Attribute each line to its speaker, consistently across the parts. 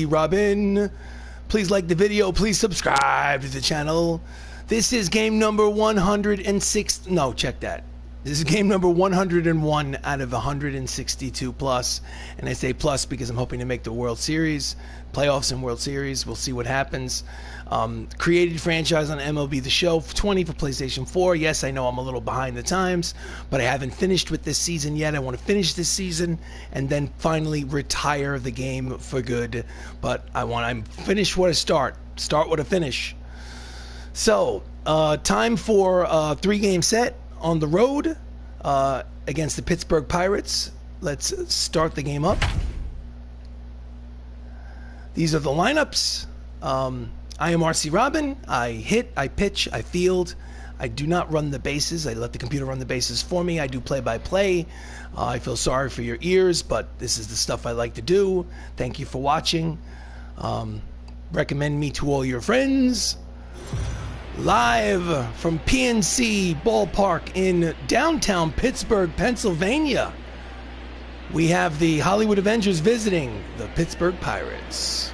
Speaker 1: Robbin. Please like the video. Please subscribe to the channel. This is game number 106. No, check that. This is game number 101 out of 162 plus. And I say plus because I'm hoping to make the World Series, playoffs and World Series. We'll see what happens. Created franchise on MLB The Show, 20 for PlayStation 4. Yes, I know I'm a little behind the times, but I haven't finished with this season yet. I want to finish this season and then finally retire the game for good. But I'm finish what I start what I finish. So, time for a 3-game set on the road against the Pittsburgh Pirates. Let's start the game up. These are the lineups. I am RC Robbin. I hit, I pitch, I field. I do not run the bases. I let the computer run the bases for me. I do play-by-play. I feel sorry for your ears, but this is the stuff I like to do. Thank you for watching. Recommend me to all your friends. Live from PNC Ballpark in downtown Pittsburgh, Pennsylvania, we have the Hollywood Avengers visiting the Pittsburgh Pirates.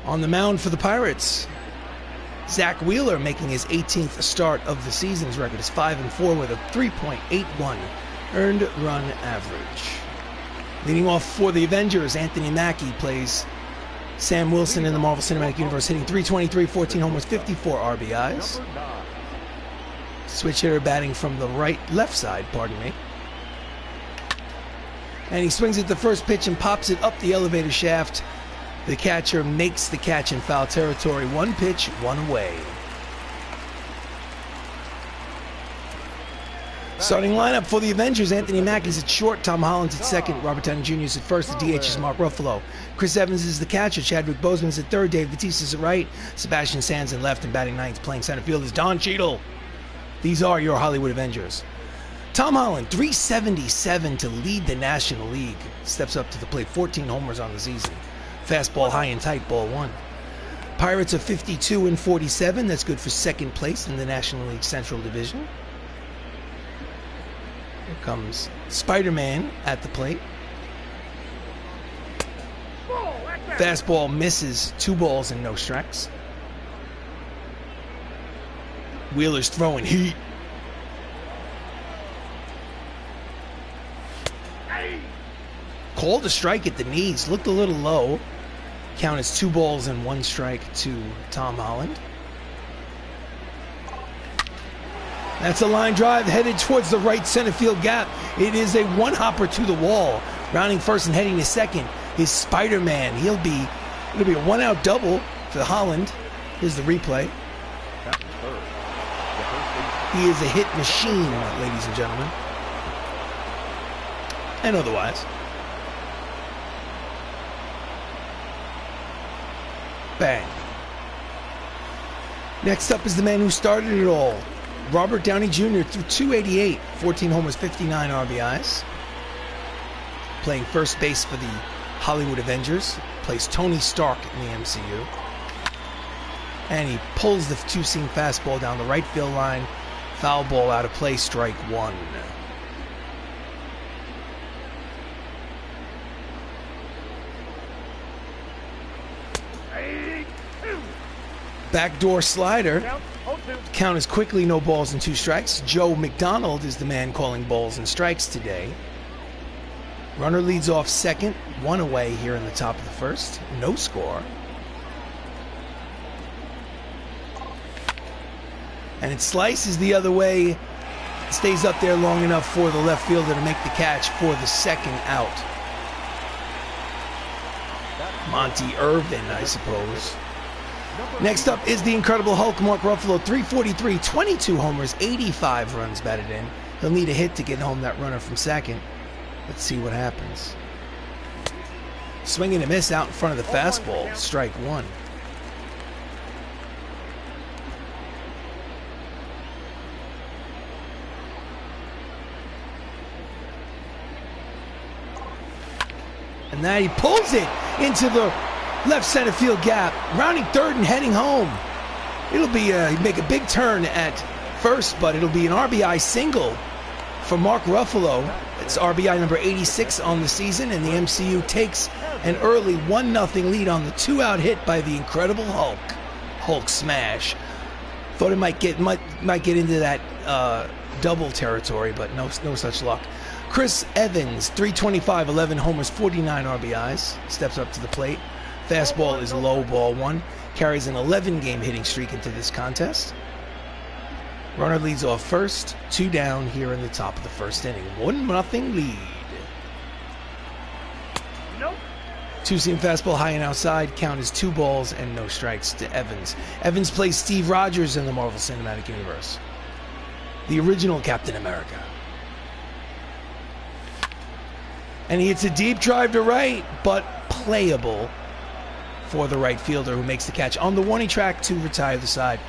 Speaker 1: On the mound for the Pirates, Zach Wheeler making his 18th start of the season. His record is 5-4 with a 3.81 earned run average. Leading off for the Avengers, Anthony Mackie plays Sam Wilson in the Marvel Cinematic Universe, hitting .323, 14 homers, 54 RBIs. Switch hitter batting from the left side, pardon me. And he swings at the first pitch and pops it up the elevator shaft. The catcher makes the catch in foul territory. 1 pitch, 1 away. Starting lineup for the Avengers, Anthony Mackie's at short, Tom Holland's at second, Robert Downey Jr. is at first, the DH is Mark Ruffalo. Chris Evans is the catcher, Chadwick Boseman's at third, Dave Bautista is at right, Sebastian Sands in left, and batting ninth, playing center field is Don Cheadle. These are your Hollywood Avengers. Tom Holland, .377 to lead the National League. Steps up to the plate, 14 homers on the season. Fastball high and tight, ball 1. Pirates are 52-47. That's good for second place in the National League Central Division. Here comes Spider-Man at the plate. Fastball misses, 2 balls and no strikes. Wheeler's throwing heat. Called a strike at the knees, looked a little low. Count is 2 balls and 1 strike to Tom Holland. That's a line drive headed towards the right center field gap. It is a 1-hopper to the wall. Rounding first and heading to second is Spider-Man. It'll be a 1-out double for Holland. Here's the replay. He is a hit machine, ladies and gentlemen. And otherwise. Bang. Next up is the man who started it all. Robert Downey Jr. threw .288, 14 homers, 59 RBIs. Playing first base for the Hollywood Avengers. Plays Tony Stark in the MCU. And he pulls the 2-seam fastball down the right field line. Foul ball out of play, strike 1. Backdoor slider. Count is quickly no balls and 2 strikes. Joe McDonald is the man calling balls and strikes today. Runner leads off second, 1 away here in the top of the first. No score. And it slices the other way. It stays up there long enough for the left fielder to make the catch for the second out. Monty Irvin, I suppose. Next up is the Incredible Hulk, Mark Ruffalo, .343, 22 homers, 85 runs batted in. He'll need a hit to get home that runner from second. Let's see what happens. Swing and a miss out in front of the fastball, strike 1. And now he pulls it into the left center field gap, rounding third and heading home. It'll be make a big turn at first, but it'll be an RBI single for Mark Ruffalo. It's RBI number 86 on the season, and the MCU takes an early 1-0 lead on the 2-out hit by the Incredible Hulk. Hulk smash. Thought it might get into that double territory, but no such luck. Chris Evans, 325, 11 homers, 49 RBIs, steps up to the plate. Fastball is low, ball one. Carries an 11-game hitting streak into this contest. Runner leads off first, 2 down here in the top of the first inning. 1-0 lead.
Speaker 2: Nope.
Speaker 1: Two-seam fastball high and outside. Count is 2 balls and no strikes to Evans. Evans plays Steve Rogers in the Marvel Cinematic Universe, the original Captain America. And he hits a deep drive to right, but playable for the right fielder, who makes the catch on the warning track to retire the side.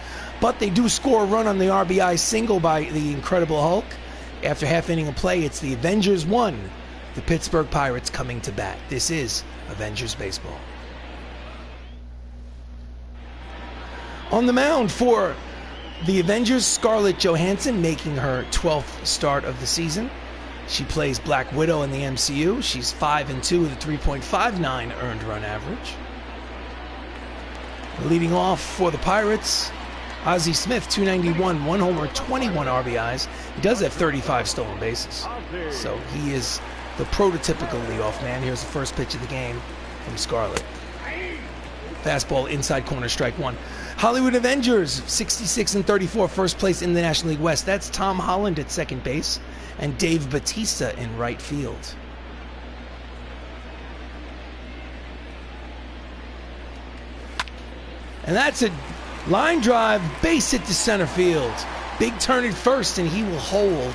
Speaker 1: But they do score a run on the RBI single by the Incredible Hulk. After half inning of play, it's the Avengers 1, the Pittsburgh Pirates coming to bat. This is Avengers baseball. On the mound for the Avengers, Scarlett Johansson, making her 12th start of the season. She plays Black Widow in the MCU. She's 5-2 with a 3.59 earned run average. Leading off for the Pirates, Ozzie Smith, 291, 1 homer, 21 RBIs. He does have 35 stolen bases, so he is the prototypical leadoff man. Here's the first pitch of the game from Scarlett. Fastball inside corner, strike one. Hollywood Avengers, 66-34, first place in the National League West. That's Tom Holland at second base and Dave Bautista in right field. And that's a line drive, base hit to center field. Big turn at first, and he will hold.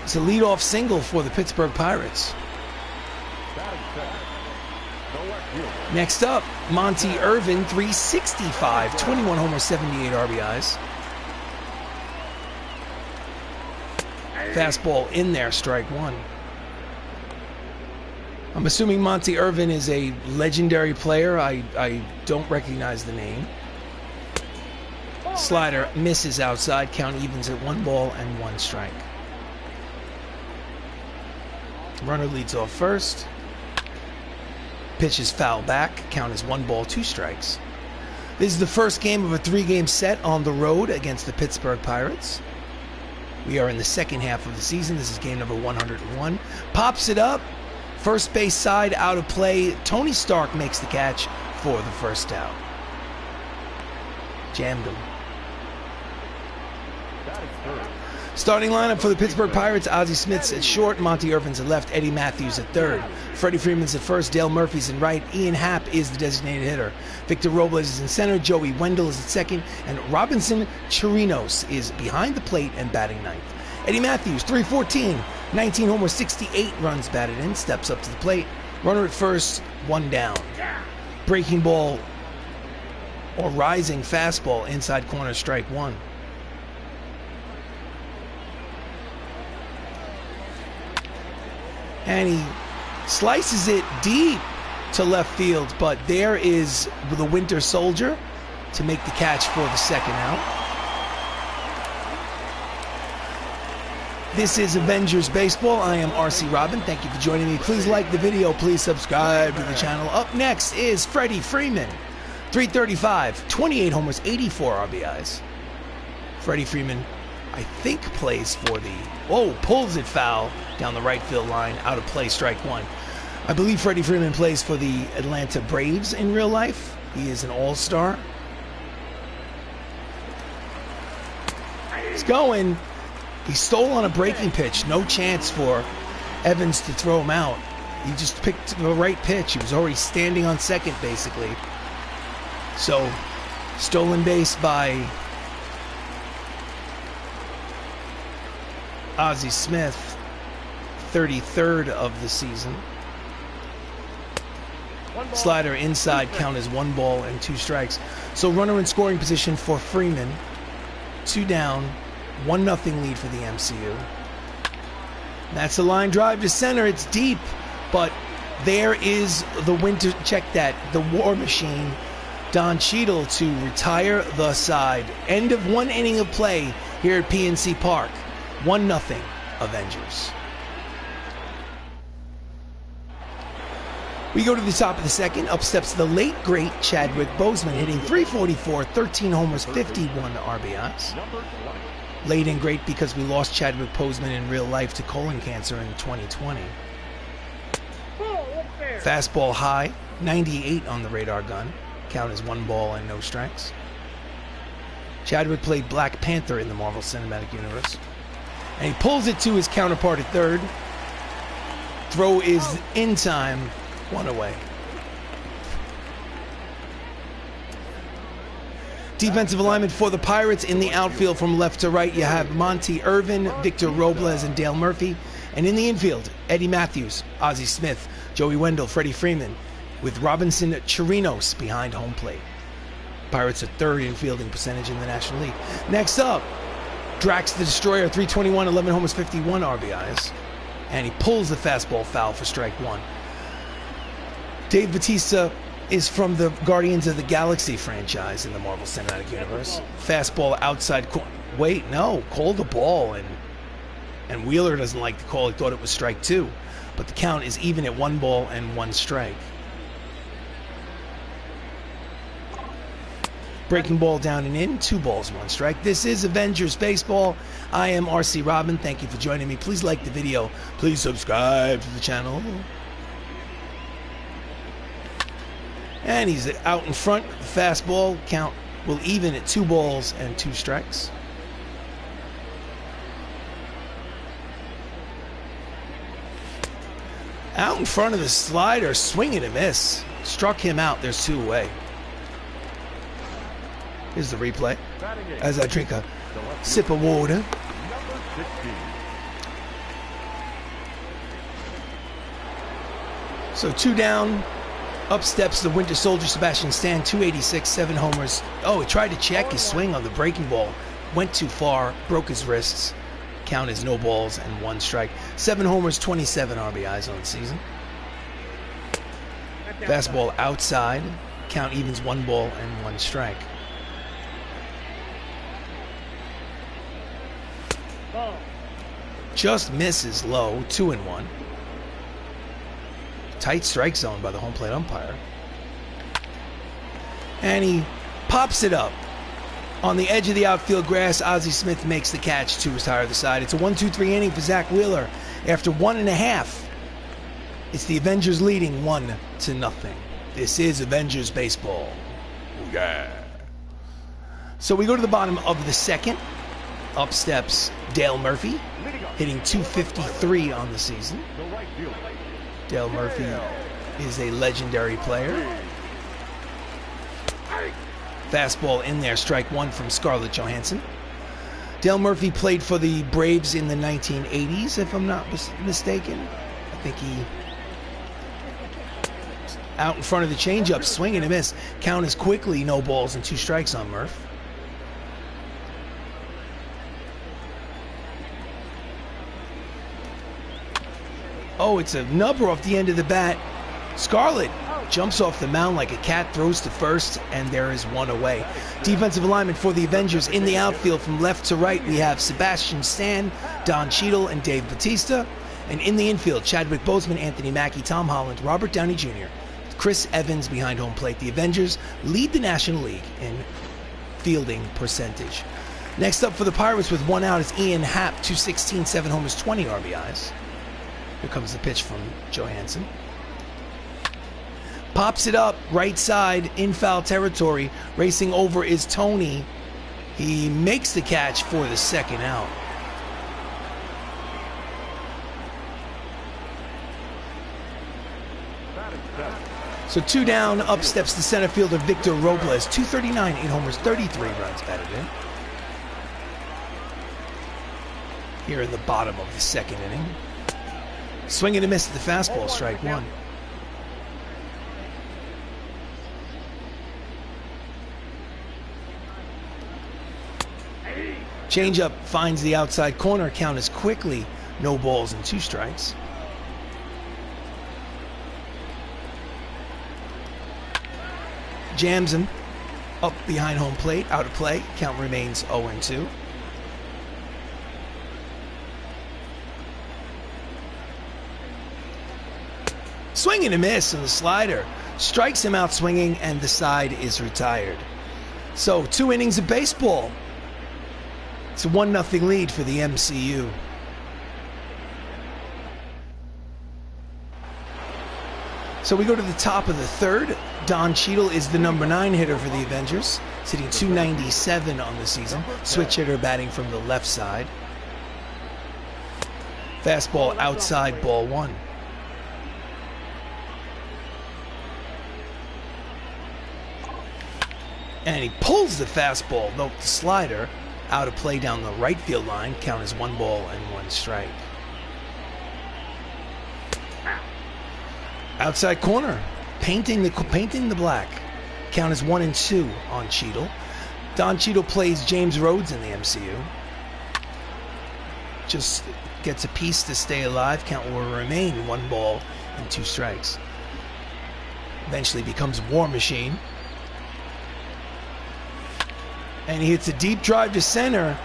Speaker 1: It's a leadoff single for the Pittsburgh Pirates. Next up, Monty Irvin, 365, 21 homers, 78 RBIs. Fastball in there, strike one. I'm assuming Monty Irvin is a legendary player. I don't recognize the name. Slider misses outside. Count evens at 1 ball and 1 strike. Runner leads off first. Pitch is foul back. Count is 1 ball, 2 strikes. This is the first game of a 3-game set on the road against the Pittsburgh Pirates. We are in the second half of the season. This is game number 101. Pops it up. First base side out of play. Tony Stark makes the catch for the first out. Jammed him. Starting lineup for the Pittsburgh Pirates: Ozzie Smith's at short, Monty Irvin's at left, Eddie Matthews at third, Freddie Freeman's at first, Dale Murphy's in right, Ian Happ is the designated hitter, Victor Robles is in center, Joey Wendell is at second, and Robinson Chirinos is behind the plate and batting ninth. Eddie Matthews, 314, 19 homers, 68 runs batted in, steps up to the plate, runner at first, 1 down. Breaking ball or rising fastball inside corner, strike one. And he slices it deep to left field, but there is the Winter Soldier to make the catch for the second out. This is Avengers Baseball. I am RC Robbin. Thank you for joining me. Please like the video. Please subscribe to the channel. Up next is Freddie Freeman. 335, 28 homers, 84 RBIs. Freddie Freeman, I think, plays for the... Oh, pulls it foul down the right field line. Out of play, strike one. I believe Freddie Freeman plays for the Atlanta Braves in real life. He is an all-star. He's going. He stole on a breaking pitch. No chance for Evans to throw him out. He just picked the right pitch. He was already standing on second, basically. So, stolen base by Ozzie Smith, 33rd of the season. Slider inside, count is 1 ball and 2 strikes. So runner in scoring position for Freeman. 2 down, 1-0 lead for the MCU. That's a line drive to center. It's deep, but there is the winter, check that, the war machine, Don Cheadle, to retire the side. End of 1 inning of play here at PNC Park. 1-0 Avengers. We go to the top of the second. Up steps the late, great Chadwick Boseman, hitting .344, 13 homers, 51 RBIs. Late and great because we lost Chadwick Boseman in real life to colon cancer in 2020. Fastball high, 98 on the radar gun. Count is 1 ball and no strikes. Chadwick played Black Panther in the Marvel Cinematic Universe. And he pulls it to his counterpart at third. Throw is in time, 1 away. Defensive alignment for the Pirates in the outfield from left to right. You have Monty Irvin, Victor Robles, and Dale Murphy. And in the infield, Eddie Matthews, Ozzie Smith, Joey Wendell, Freddie Freeman, with Robinson Chirinos behind home plate. Pirates are third in fielding percentage in the National League. Next up, Drax the Destroyer, 321, 11 homers, 51 RBIs. And he pulls the fastball foul for strike 1. Dave Bautista is from the Guardians of the Galaxy franchise in the Marvel Cinematic Universe. Fastball outside corner. Wait, no, call the ball. And Wheeler doesn't like the call. He thought it was strike 2. But the count is even at 1 ball and 1 strike. Breaking ball down and in, 2 balls, 1 strike. This is Avengers Baseball. I am RC Robbin. Thank you for joining me. Please like the video. Please subscribe to the channel. And he's out in front. Fastball count will even at 2 balls and 2 strikes. Out in front of the slider, swing and a miss. Struck him out. There's 2 away. Here's the replay as I drink a sip of water. So 2 down. Up steps the Winter Soldier, Sebastian Stan, 286, 7 homers. Oh, he tried to check his swing on the breaking ball. Went too far, broke his wrists. Count is no balls and 1 strike. 7 homers, 27 RBIs on the season. Fastball outside. Count evens 1 ball and 1 strike. Just misses low, 2-1. Tight strike zone by the home plate umpire. And he pops it up. On the edge of the outfield grass, Ozzie Smith makes the catch to retire the side. It's a 1-2-3 inning for Zach Wheeler. After 1.5, it's the Avengers leading 1-0. This is Avengers Baseball. Yeah. So we go to the bottom of the second. Up steps Dale Murphy, hitting .253 on the season. Dale Murphy is a legendary player. Fastball in there, strike 1 from Scarlett Johansson. Dale Murphy played for the Braves in the 1980s, if I'm not mistaken. I think he... Out in front of the changeup, swing and a miss. Count is quickly no balls and 2 strikes on Murph. Oh, it's a nubber off the end of the bat. Scarlett jumps off the mound like a cat, throws to first, and there is 1 away. Defensive alignment for the Avengers in the outfield from left to right. We have Sebastian Stan, Don Cheadle, and Dave Bautista. And in the infield, Chadwick Boseman, Anthony Mackie, Tom Holland, Robert Downey Jr., Chris Evans behind home plate. The Avengers lead the National League in fielding percentage. Next up for the Pirates with 1 out is Ian Happ, 216, 7 homers, 20 RBIs. Here comes the pitch from Johansson. Pops it up, right side, in foul territory. Racing over is Tony. He makes the catch for the 2nd out. So 2 down, up steps the center fielder Victor Robles. 239, 8 homers, 33 runs batted in. Here in the bottom of the 2nd inning. Swing and a miss at the fastball, strike 1. Changeup finds the outside corner. Count is quickly no balls and 2 strikes. Jams him up behind home plate, out of play. Count remains 0-2. Swing and a miss on the slider. Strikes him out swinging, and the side is retired. So 2 innings of baseball. It's a 1-0 lead for the MCU. So we go to the top of the third. Don Cheadle is the number 9 hitter for the Avengers, sitting 297 on the season. Switch hitter batting from the left side. Fastball outside, ball 1. And he pulls the fastball, note the slider, out of play down the right field line. Count as 1 ball and 1 strike. Outside corner, painting the black. Count as 1 and 2 on Cheadle. Don Cheadle plays James Rhodes in the MCU. Just gets a piece to stay alive. Count will remain 1 ball and 2 strikes. Eventually becomes War Machine. And he hits a deep drive to center,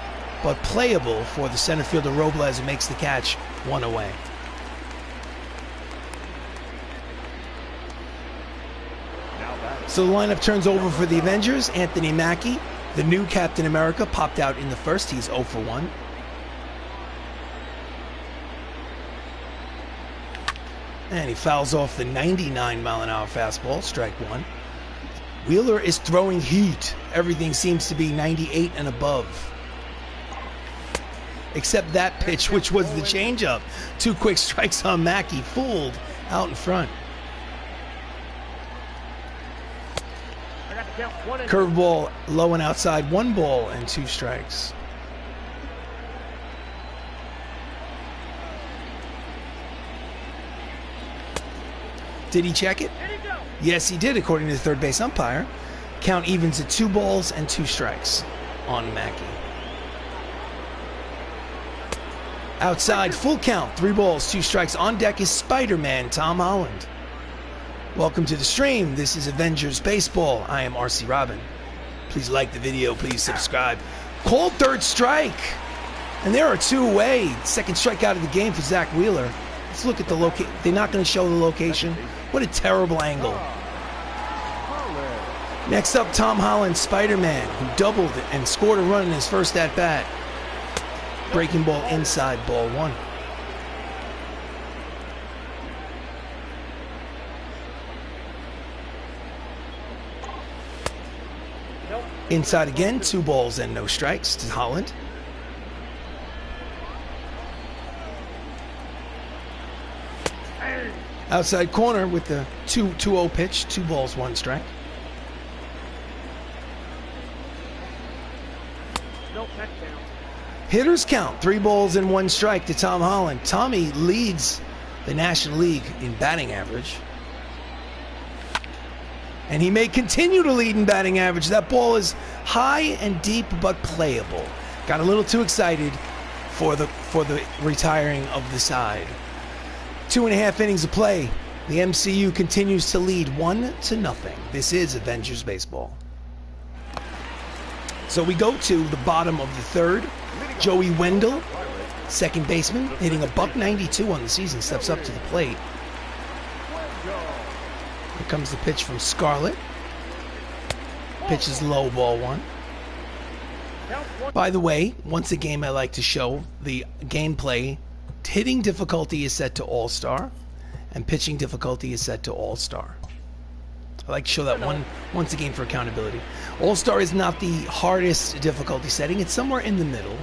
Speaker 1: but playable for the center fielder Robles, who makes the catch 1 away. So the lineup turns over for the Avengers. Anthony Mackie, the new Captain America, popped out in the first. He's 0 for 1. And he fouls off the 99-mile-an-hour fastball, strike 1. Wheeler is throwing heat. Everything seems to be 98 and above. Except that pitch, which was the changeup. 2 quick strikes on Mackie, fooled out in front. Curveball low and outside, 1 ball and 2 strikes. Did he check it? Yes, he did, according to the third base umpire. Count evens at 2 balls and 2 strikes on Mackie. Outside, full count, 3 balls, 2 strikes. On deck is Spider-Man Tom Holland. Welcome to the stream. This is Avengers Baseball. I am RC Robbin. Please like the video. Please subscribe. Called 3rd strike. And there are 2 away. 2nd strikeout of the game for Zach Wheeler. Let's look at the location. They're not going to show the location. What a terrible angle. Next up, Tom Holland, Spider-Man, who doubled and scored a run in his first at-bat. Breaking ball inside, ball 1. Inside again, 2 balls and no strikes to Holland. Outside corner with the 2-0 pitch, 2 balls, 1 strike. Hitters count, 3 balls and 1 strike to Tom Holland. Tommy leads the National League in batting average. And he may continue to lead in batting average. That ball is high and deep but playable. Got a little too excited for the retiring of the side. 2.5 innings of play. The MCU continues to lead 1-0. This is Avengers Baseball. So we go to the bottom of the third. Joey Wendell, second baseman, hitting a .192 on the season, steps up to the plate. Here comes the pitch from Scarlett. Pitch is low, ball 1. By the way, once a game I like to show the gameplay. Hitting difficulty is set to All-Star, and pitching difficulty is set to All-Star. I like to show that once a game for accountability. All-Star is not the hardest difficulty setting. It's somewhere in the middle.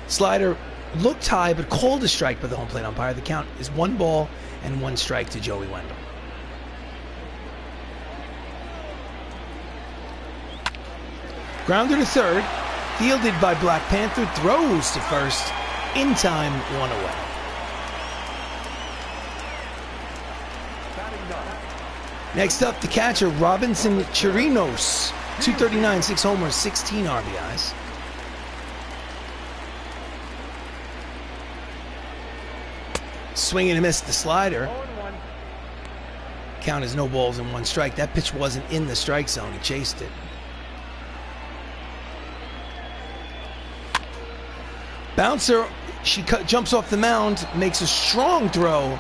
Speaker 1: Slider looked high, but called a strike by the home plate umpire. The count is 1 ball and 1 strike to Joey Wendell. Grounder to third, fielded by Black Panther, throws to first. In time, 1 away. Next up, the catcher, Robinson Chirinos. 239, 6 homers, 16 RBIs. Swing and a miss the slider. Count is no balls and 1 strike. That pitch wasn't in the strike zone. He chased it. Bouncer, she jumps off the mound, makes a strong throw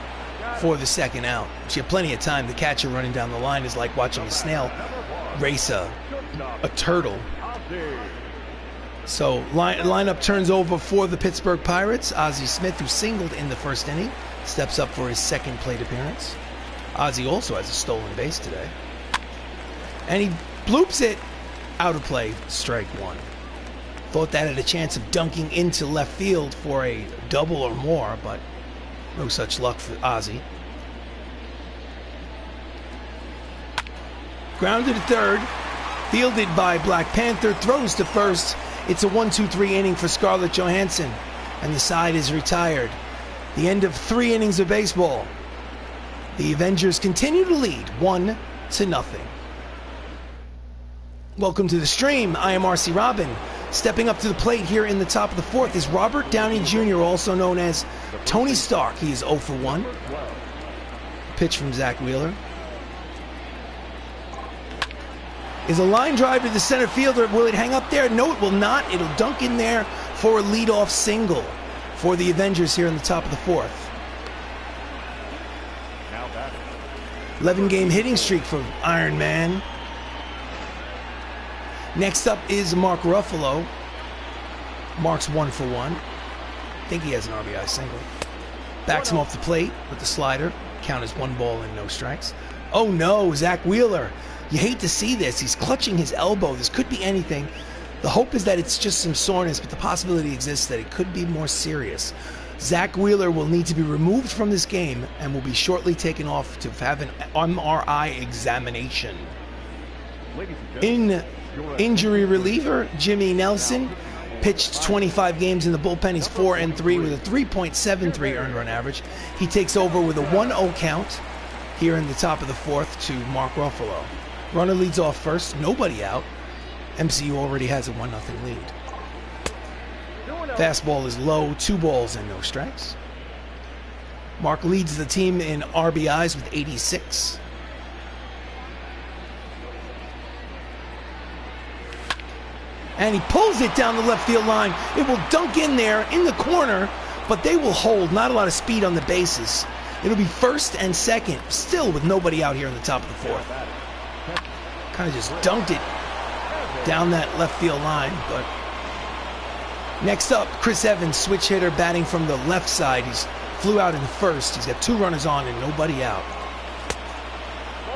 Speaker 1: for the second out. She had plenty of time. The catcher running down the line is like watching a snail race a turtle. So lineup turns over for the Pittsburgh Pirates. Ozzie Smith, who singled in the first inning, steps up for his second plate appearance. Ozzie also has a stolen base today. And he bloops it out of play, strike one. Thought that had a chance of dunking into left field for a double or more, but no such luck for Ozzie. Grounded to third, fielded by Black Panther, throws to first. It's a 1-2-3 inning for Scarlett Johansson, and the side is retired. The end of 3 innings of baseball. The Avengers continue to lead 1-0. Welcome to the stream. I am RC Robbin. Stepping up to the plate here in the top of the fourth is Robert Downey Jr., also known as Tony Stark. He is 0 for 1. Pitch from Zach Wheeler. Is a line drive to the center fielder. Will it hang up there? No, it will not. It'll dunk in there for a leadoff single for the Avengers here in the top of the fourth. 11-game hitting streak for Iron Man. Next up is Mark Ruffalo. Mark's 1 for 1. I think he has an RBI single. Backs him off the plate with the slider. Count is 1 ball and no strikes. Oh no, Zach Wheeler. You hate to see this. He's clutching his elbow. This could be anything. The hope is that it's just some soreness, but the possibility exists that it could be more serious. Zach Wheeler will need to be removed from this game and will be shortly taken off to have an MRI examination. In injury reliever, Jimmy Nelson pitched 25 games in the bullpen. He's 4-3 with a 3.73 earned run average. He takes over with a 1-0 count here in the top of the fourth to Mark Ruffalo. Runner leads off first, nobody out. MCU already has a 1-0 lead. Fastball is low, 2 balls and no strikes. Mark leads the team in RBIs with 86. And he pulls it down the left field line. It will dunk in there in the corner, but they will hold. Not a lot of speed on the bases. It'll be first and second, still with nobody out here in the top of the fourth. Kind of just dunked it down that left field line, but next up, Chris Evans, switch hitter, batting from the left side. He's flew out in the first. He's got 2 runners on and nobody out.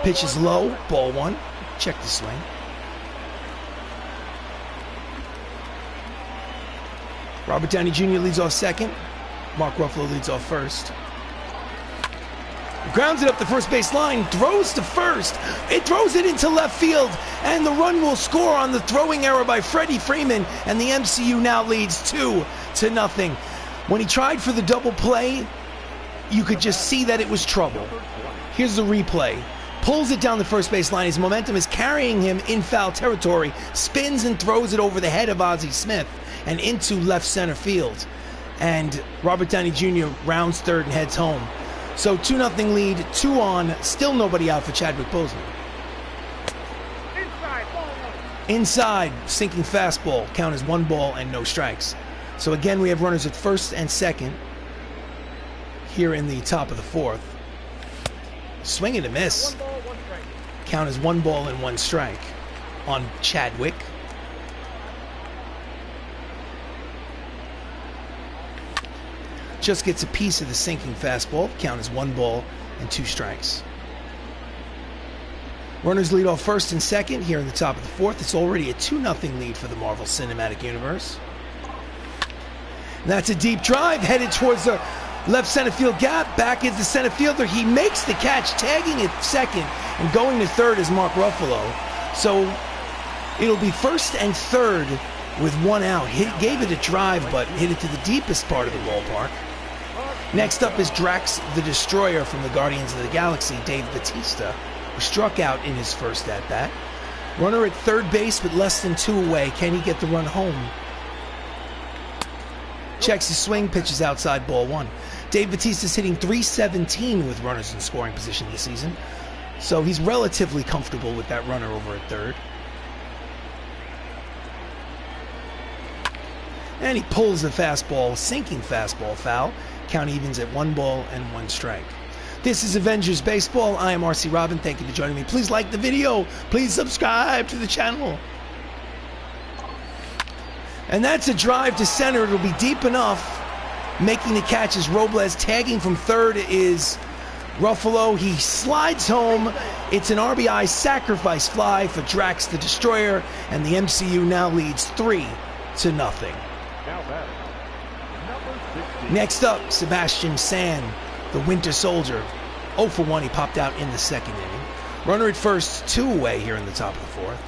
Speaker 1: Pitch is low, ball 1. Check the swing. Robert Downey Jr. leads off second. Mark Ruffalo leads off first. Grounds it up the first base line, throws to first. It throws it into left field, and the run will score on the throwing error by Freddie Freeman, and the MCU now leads 2-0. When he tried for the double play, you could just see that it was trouble. Here's the replay. Pulls it down the first base line. His momentum is carrying him in foul territory. Spins and throws it over the head of Ozzie Smith and into left center field. And Robert Downey Jr. rounds third and heads home. So 2-0 lead, 2 on, still nobody out for Chadwick Boseman. Inside, sinking fastball. Count is 1 ball and no strikes. So again, we have runners at first and second here in the top of the fourth. Swing and a miss. Count is 1 ball and 1 strike on Chadwick. Just gets a piece of the sinking fastball. Count is 1 ball and 2 strikes. Runners lead off first and second here in the top of the fourth. It's already a 2-0 lead for the Marvel Cinematic Universe. And that's a deep drive headed towards the left center field gap. Back is the center fielder. He makes the catch, tagging it second, and going to third is Mark Ruffalo. So it'll be first and third with 1 out. Gave it a drive, but hit it to the deepest part of the ballpark. Next up is Drax the Destroyer from the Guardians of the Galaxy, Dave Bautista, who struck out in his first at-bat. Runner at third base with less than 2 away. Can he get the run home? Checks his swing, pitches outside, ball 1. Dave Bautista's hitting .317 with runners in scoring position this season, so he's relatively comfortable with that runner over at third. And he pulls the fastball, sinking fastball foul. Count evens at 1 ball and 1 strike. This is Avengers Baseball. I am RC Robbin. Thank you for joining me. Please like the video. Please subscribe to the channel. And that's a drive to center. It'll be deep enough. Making the catch is Robles. Tagging from third is Ruffalo. He slides home. It's an RBI sacrifice fly for Drax the Destroyer. And the MCU now leads 3-0. Next up, Sebastian San, the Winter Soldier. 0 for 1. He popped out in the second inning. Runner at first, 2 away here in the top of the fourth.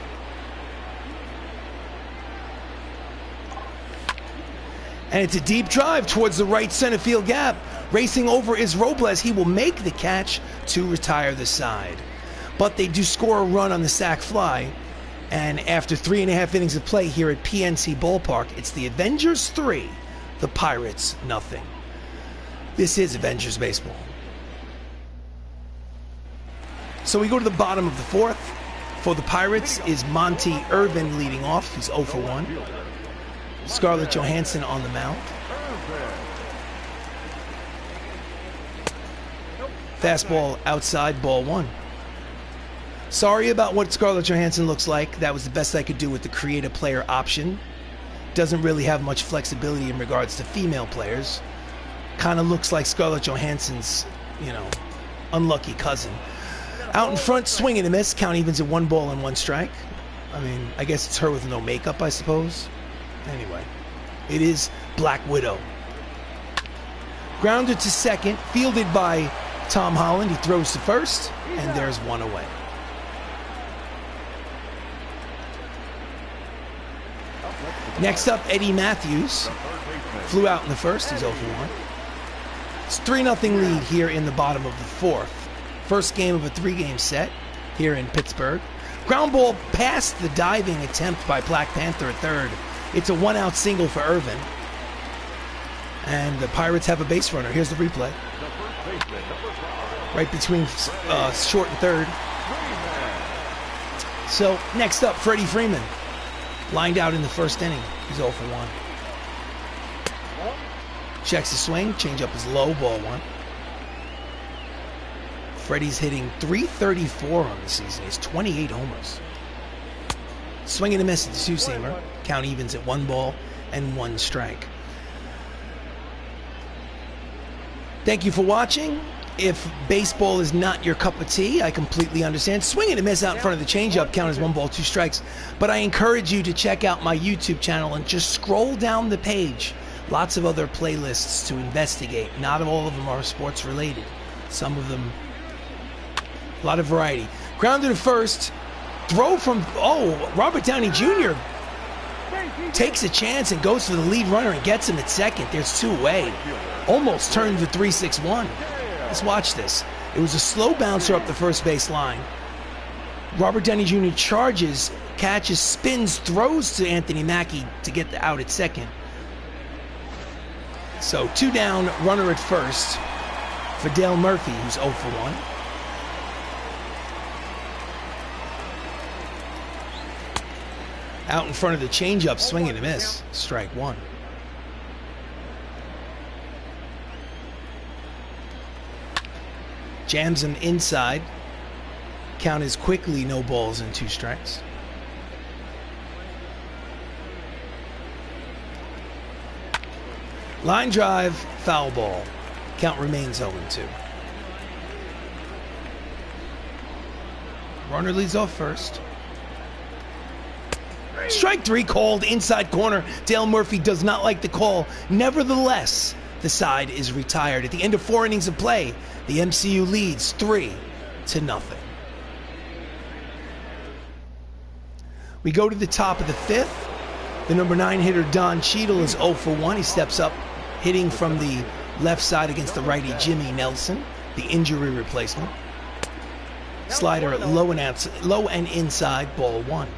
Speaker 1: And it's a deep drive towards the right center field gap. Racing over is Robles. He will make the catch to retire the side. But they do score a run on the sac fly. And after 3.5 innings of play here at PNC Ballpark, it's the Avengers 3, the Pirates nothing. This is Avengers Baseball. So we go to the bottom of the fourth. For the Pirates is Monty Irvin leading off. He's 0 for 1. Scarlett Johansson on the mound. Fastball outside, ball 1. Sorry about what Scarlett Johansson looks like. That was the best I could do with the create a player option. Doesn't really have much flexibility in regards to female players. Kind of looks like Scarlett Johansson's, unlucky cousin. Out in front, swing and a miss. Count evens at 1 ball and 1 strike. I mean, I guess it's her with no makeup, I suppose. Anyway, it is Black Widow. Grounded to second, fielded by Tom Holland. He throws to first, and there's 1 away. Next up, Eddie Matthews. Flew out in the first. He's 0 for 1. It's 3-0 lead here in the bottom of the fourth. First game of a 3-game set here in Pittsburgh. Ground ball past the diving attempt by Black Panther at third. It's a 1-out single for Irvin. And the Pirates have a base runner. Here's the replay. Right between short and third. So next up, Freddie Freeman. Lined out in the first inning. He's 0 for 1. Checks the swing. Changeup is low, ball 1. Freddie's hitting .334 on the season. He has 28 homers. Swing and a miss at the two-seamer. Count evens at 1 ball and 1 strike. Thank you for watching. If baseball is not your cup of tea, I completely understand. Swing and a miss out in front of the changeup. Count as 1 ball, 2 strikes. But I encourage you to check out my YouTube channel and just scroll down the page. Lots of other playlists to investigate. Not all of them are sports related. Some of them, a lot of variety. Grounded to first. Throw from, Robert Downey Jr. takes a chance and goes for the lead runner and gets him at second. There's 2 away. Almost turned to 3-6-1. Let's watch this. It was a slow bouncer up the first base line. Robert Downey Jr. charges, catches, spins, throws to Anthony Mackie to get the out at second. So 2 down, runner at first for Dale Murphy, who's 0 for 1. Out in front of the changeup, swing and a miss. Strike 1. Jams him inside. Count is quickly no balls and 2 strikes. Line drive, foul ball. Count remains 0-2. Runner leads off first. Strike 3 called inside corner. Dale Murphy does not like the call. Nevertheless, the side is retired. At the end of 4 innings of play, the MCU leads 3-0. We go to the top of the 5th. The number 9 hitter, Don Cheadle, is 0 for 1. He steps up, hitting from the left side against the righty Jimmy Nelson, the injury replacement. Slider at low and inside, ball 1.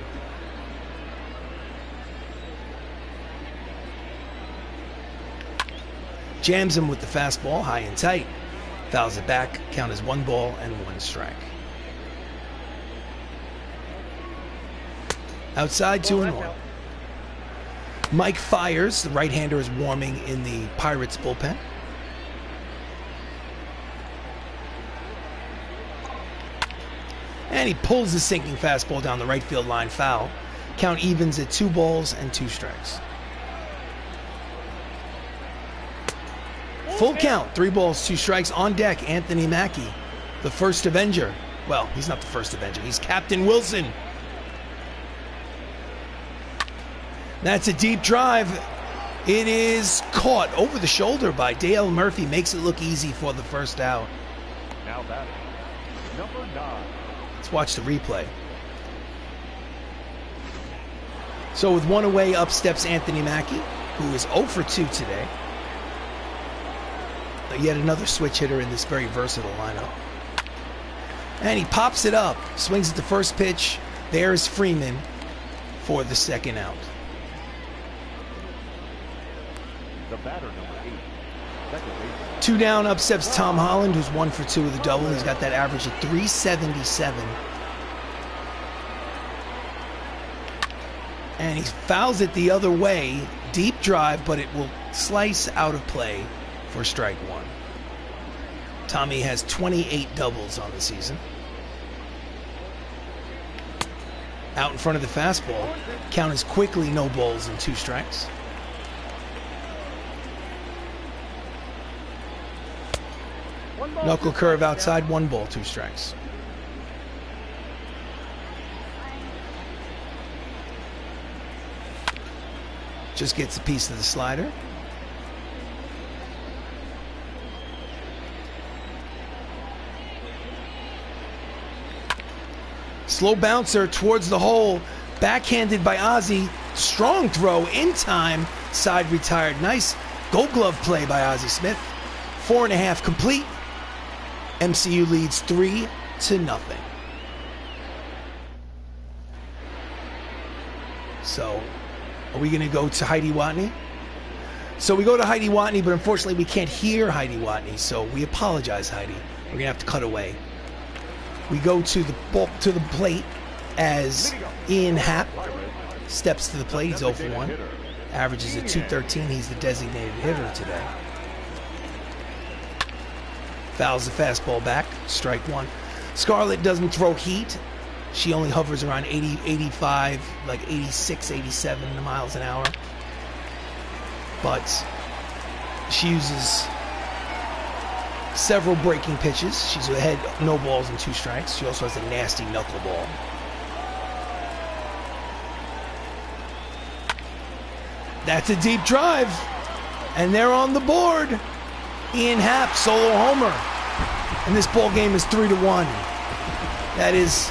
Speaker 1: Jams him with the fastball, high and tight. Fouls it back. Count as 1 ball and 1 strike. Outside, 2-1. Mike Fiers, the right-hander, is warming in the Pirates bullpen. And he pulls the sinking fastball down the right field line, foul. Count evens at 2 balls and 2 strikes. Full count, 3 balls, 2 strikes. On deck, Anthony Mackie, the first Avenger. Well, he's not the first Avenger. He's Captain Wilson. That's a deep drive. It is caught over the shoulder by Dale Murphy. Makes it look easy for the first out.
Speaker 2: Now batting, number 9.
Speaker 1: Let's watch the replay. So with 1 away, up steps Anthony Mackie, who is 0 for 2 today. Yet another switch hitter in this very versatile lineup. And he pops it up, swings at the first pitch. There's Freeman for the second out.
Speaker 2: The batter, number 8. Second baseman.
Speaker 1: 2 down, up steps Tom Holland, who's 1 for 2 with a double. He's got that average at 377. And he fouls it the other way. Deep drive, but it will slice out of play for strike 1. Tommy has 28 doubles on the season. Out in front of the fastball. Count is quickly no balls and 2 strikes. Knuckle curve outside, 1 ball, 2 strikes. Just gets a piece of the slider. Slow bouncer towards the hole. Backhanded by Ozzie. Strong throw in time. Side retired. Nice gold glove play by Ozzie Smith. 4.5 complete. MCU leads 3-0. So, are we going to go to Heidi Watney? So we go to Heidi Watney, but unfortunately we can't hear Heidi Watney, so we apologize, Heidi. We're going to have to cut away. We go to the plate as Ian Happ steps to the plate. He's 0 for 1. Averages at 213. He's the designated hitter today. Fouls the fastball back. Strike 1. Scarlett doesn't throw heat. She only hovers around 80, 85, like 86, 87 miles an hour. But she uses several breaking pitches. She's ahead, no balls and 2 strikes. She also has a nasty knuckleball. That's a deep drive. And they're on the board. Ian Happ, solo homer. And this ball game is 3-1. That is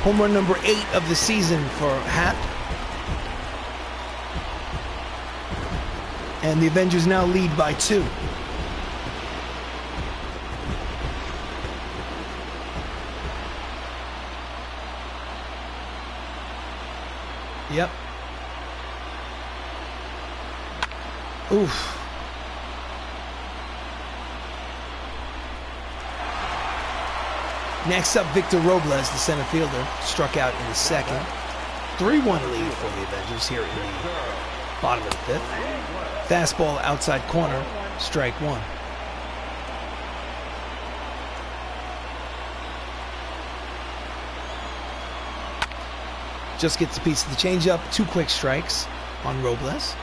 Speaker 1: home run number 8 of the season for Happ. And the Avengers now lead by 2. Yep. Oof. Next up, Victor Robles, the center fielder, struck out in the second. 3-1 lead for the Avengers here in the bottom of the 5th. Fastball outside corner, strike 1. Just gets a piece of the changeup. 2 quick strikes on Robles.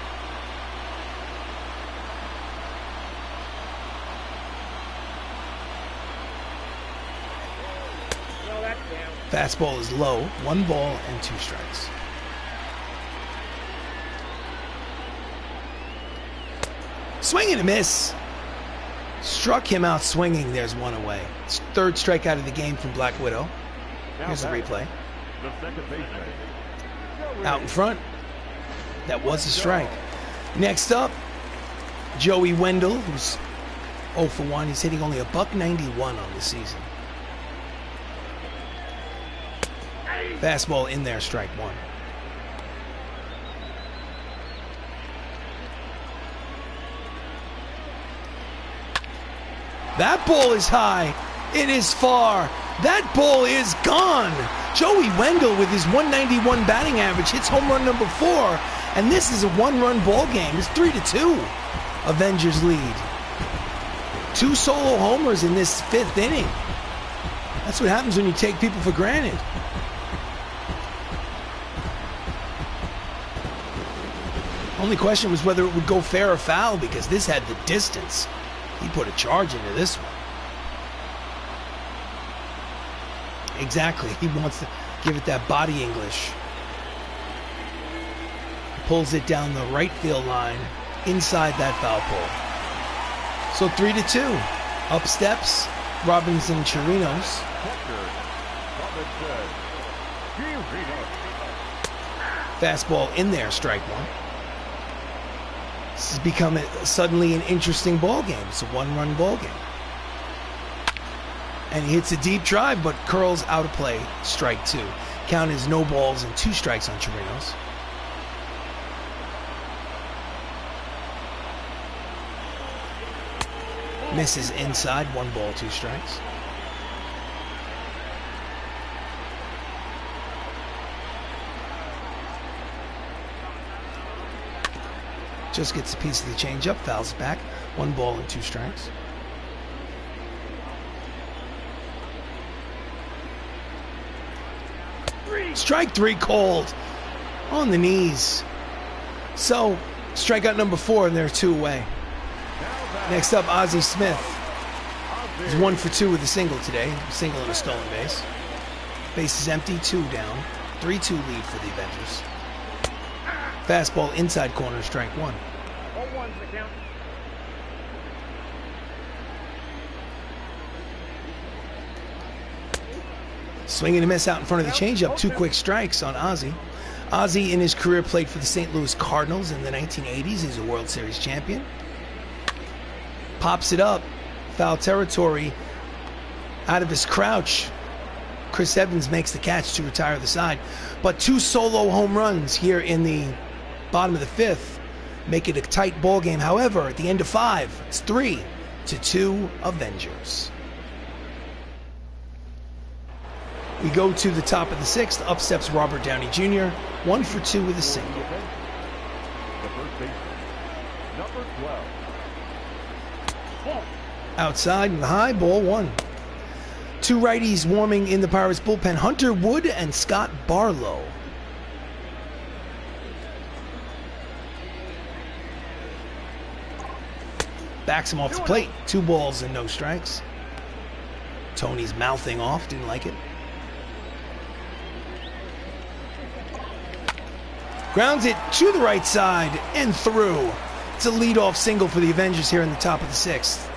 Speaker 1: Fastball is low. 1 ball and 2 strikes. Swing and a miss. Struck him out swinging. There's 1 away. It's 3rd strikeout of the game from Black Widow. Here's the replay. Out in front. That was a strike. Next up, Joey Wendell, who's 0 for 1. He's hitting only a .191 on the season. Fastball in there, strike 1. That ball is high. It is far. That ball is gone. Joey Wendell with his 191 batting average hits home run number 4. And this is a 1-run ball game. It's 3-2. Avengers lead. 2 solo homers in this 5th inning. That's what happens when you take people for granted. Only question was whether it would go fair or foul, because this had the distance. He put a charge into this one. Exactly. He wants to give it that body English. Pulls it down the right field line inside that foul pole. So 3-2. Up steps Robbins and Chirinos. Fastball in there, strike one. This has become suddenly an interesting ball game. It's a one-run ball game. And he hits a deep drive, but curls out of play, strike two. Count is no balls and 2 strikes on Chirinos. Misses inside, 1 ball, 2 strikes. Just gets a piece of the changeup, fouls it back, 1 ball and 2 strikes. Strike 3 called on the knees. So strikeout number 4, and they're 2 away. Next up, Ozzie Smith. He's 1 for 2 with a single today. Single and a stolen base. Base is empty, 2 down. 3-2 lead for the Avengers. Fastball inside corner, strike 1. Swing and a miss out in front of the changeup. 2 quick strikes on Ozzie. Ozzie in his career played for the St. Louis Cardinals in the 1980s. He's a World Series champion. Pops it up. Foul territory. Out of his crouch. Chris Evans makes the catch to retire the side. But 2 solo home runs here in the bottom of the 5th make it a tight ball game. However, at the end of 5, it's 3-2 Avengers. We go to the top of the 6th. Up steps Robert Downey Jr. 1 for 2 with a single.
Speaker 2: The first baseman, number 12.
Speaker 1: Outside and high, ball 1. 2 righties warming in the Pirates bullpen. Hunter Wood and Scott Barlow. Backs him off the plate. 2 balls and no strikes. Tony's mouthing off. Didn't like it. Grounds it to the right side and through. It's a leadoff single for the Avengers here in the top of the 6th.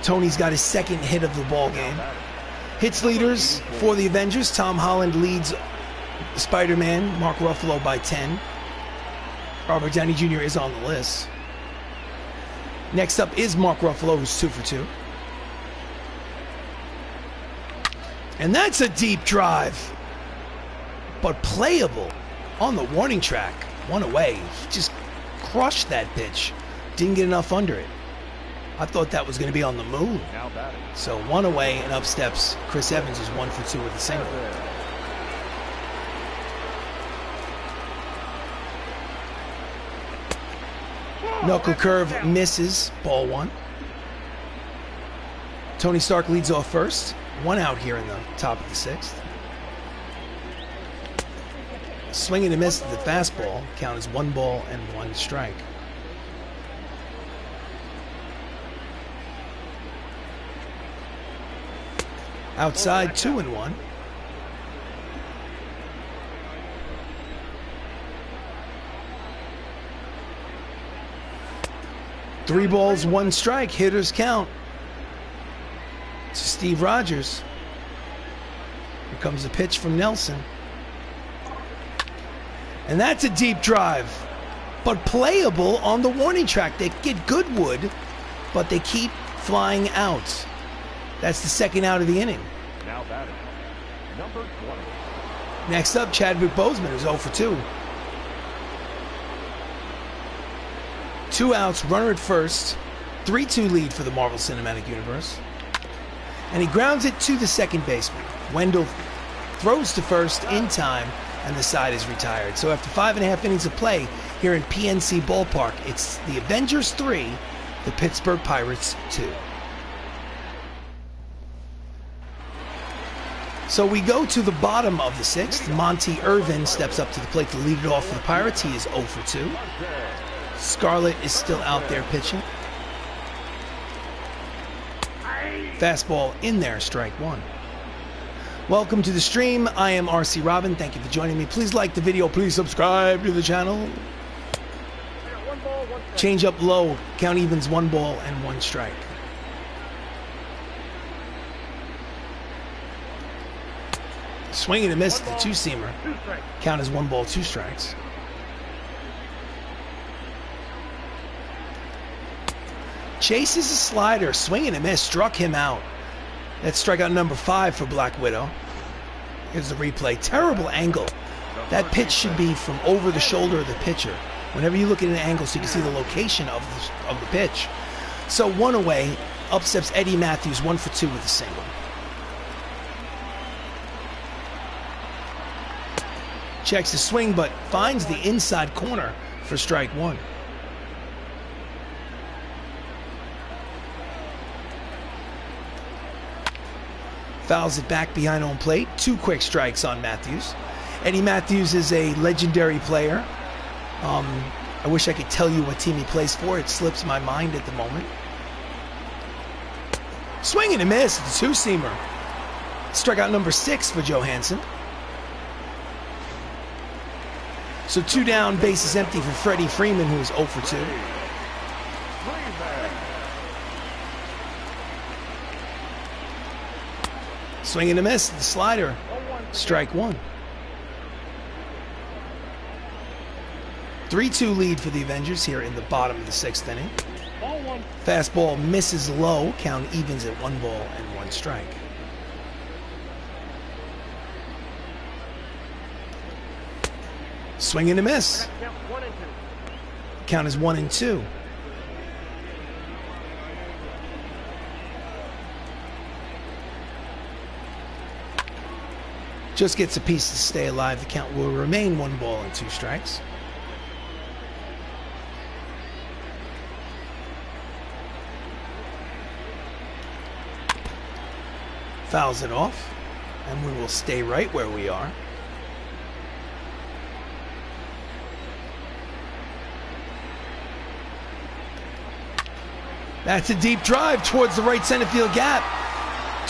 Speaker 1: Tony's got his 2nd hit of the ball game. Hits leaders for the Avengers. Tom Holland leads Spider-Man, Mark Ruffalo, by 10. Robert Downey Jr. is on the list. Next up is Mark Ruffalo, who's 2 for 2. And that's a deep drive, but playable on the warning track. 1 away. Just crushed that pitch. Didn't get enough under it. I thought that was going to be on the moon. So 1 away, and up steps Chris Evans, is 1 for 2 with a single. Knuckle curve misses, ball 1. Tony Stark leads off first. 1 out here in the top of the 6th. Swing and a miss to the fastball. Count as 1 ball and 1 strike. Outside, 2-1. Three balls, 1 strike. Hitters count. To Steve Rogers. Here comes a pitch from Nelson. And that's a deep drive, but playable on the warning track. They get good wood, but they keep flying out. That's the 2nd out of the inning.
Speaker 2: Now batting, number 20.
Speaker 1: Next up, Chadwick Boseman, who's 0 for 2. 2 outs, runner at first. 3-2 lead for the Marvel Cinematic Universe. And he grounds it to the 2nd baseman. Wendell throws to first in time, and the side is retired. So after 5.5 innings of play here in PNC Ballpark, it's the Avengers 3, the Pittsburgh Pirates 2. So we go to the bottom of the sixth. Monty Irvin steps up to the plate to lead it off for the Pirates. He is 0 for 2. Scarlett is still out there pitching. Fastball in there, strike one. Welcome to the stream. I am RC Robbin. Thank you for joining me. Please like the video. Please subscribe to the channel. Change up low. Count evens, 1 ball and 1 strike. Swing and a miss, the 2-seamer. Count as 1 ball, 2 strikes. Chases a slider, swing and a miss, struck him out. That's strikeout number 5 for Black Widow. Here's the replay. Terrible angle. That pitch should be from over the shoulder of the pitcher. Whenever you look at an angle so you can see the location of the pitch. So 1 away, up steps Eddie Matthews, 1 for 2 with a single. Checks the swing, but finds the inside corner for strike 1. Fouls it back behind home plate. 2 quick strikes on Matthews. Eddie Matthews is a legendary player. I wish I could tell you what team he plays for. It slips my mind at the moment. Swing and a miss, the 2-seamer. Strikeout number 6 for Johansson. So 2 down, bases empty for Freddie Freeman, who is 0 for 2. Swing and a miss, the slider, strike 1. 3-2 lead for the Avengers here in the bottom of the 6th inning. Fastball misses low, count evens at 1 ball and 1 strike. Swing and a miss. Count is 1 and 2. Just gets a piece to stay alive. The count will remain 1 ball and 2 strikes. Fouls it off, and we will stay right where we are. That's a deep drive towards the right center field gap.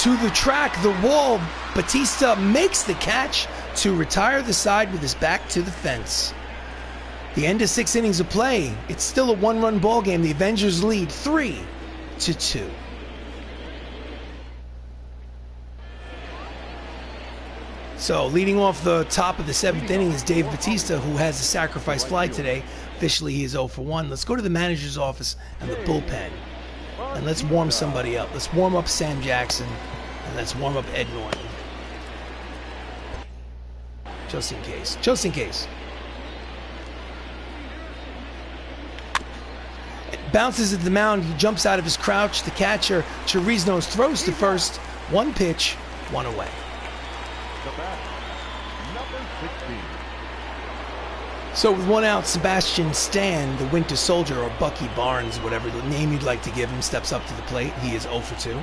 Speaker 1: To the track, the wall. Bautista makes the catch to retire the side with his back to the fence. The end of 6 innings of play. It's still a 1-run ball game. The Avengers lead 3-2. So leading off the top of the 7th inning is Dave Bautista, who has a sacrifice fly today. Officially, he is 0 for 1. Let's go to the manager's office and the bullpen. And let's warm somebody up. Let's warm up Sam Jackson. And let's warm up Ed Norton. Just in case. Just in case. It bounces at the mound. He jumps out of his crouch. The catcher, Chirinos, throws to first. 1 pitch, 1 away.
Speaker 2: The bat, number 16.
Speaker 1: So with 1 out, Sebastian Stan, the Winter Soldier, or Bucky Barnes, whatever the name you'd like to give him, steps up to the plate. He is 0 for 2.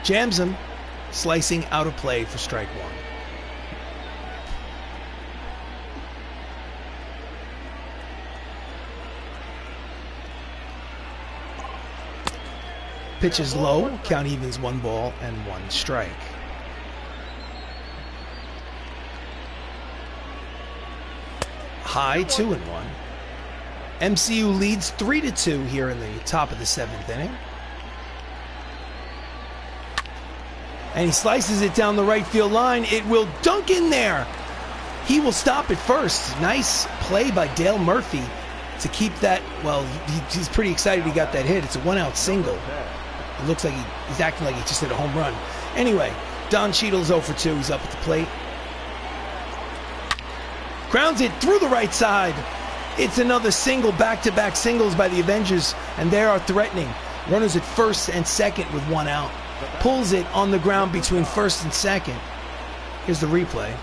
Speaker 1: Jams him, slicing out of play for strike 1. Pitches low, count evens, 1 ball and 1 strike. High, 2-1. MCU leads 3-2 here in the top of the 7th inning. And he slices it down the right field line. It will dunk in there. He will stop at first. Nice play by Dale Murphy to keep that. Well, he's pretty excited he got that hit. It's a 1-out single. It looks like he's acting like he just hit a home run. Anyway, Don Cheadle's 0 for 2. He's up at the plate. Grounds it through the right side. It's another single, back-to-back singles by the Avengers, and they are threatening. Runners at first and second with 1 out. Pulls it on the ground between first and second. Here's the replay.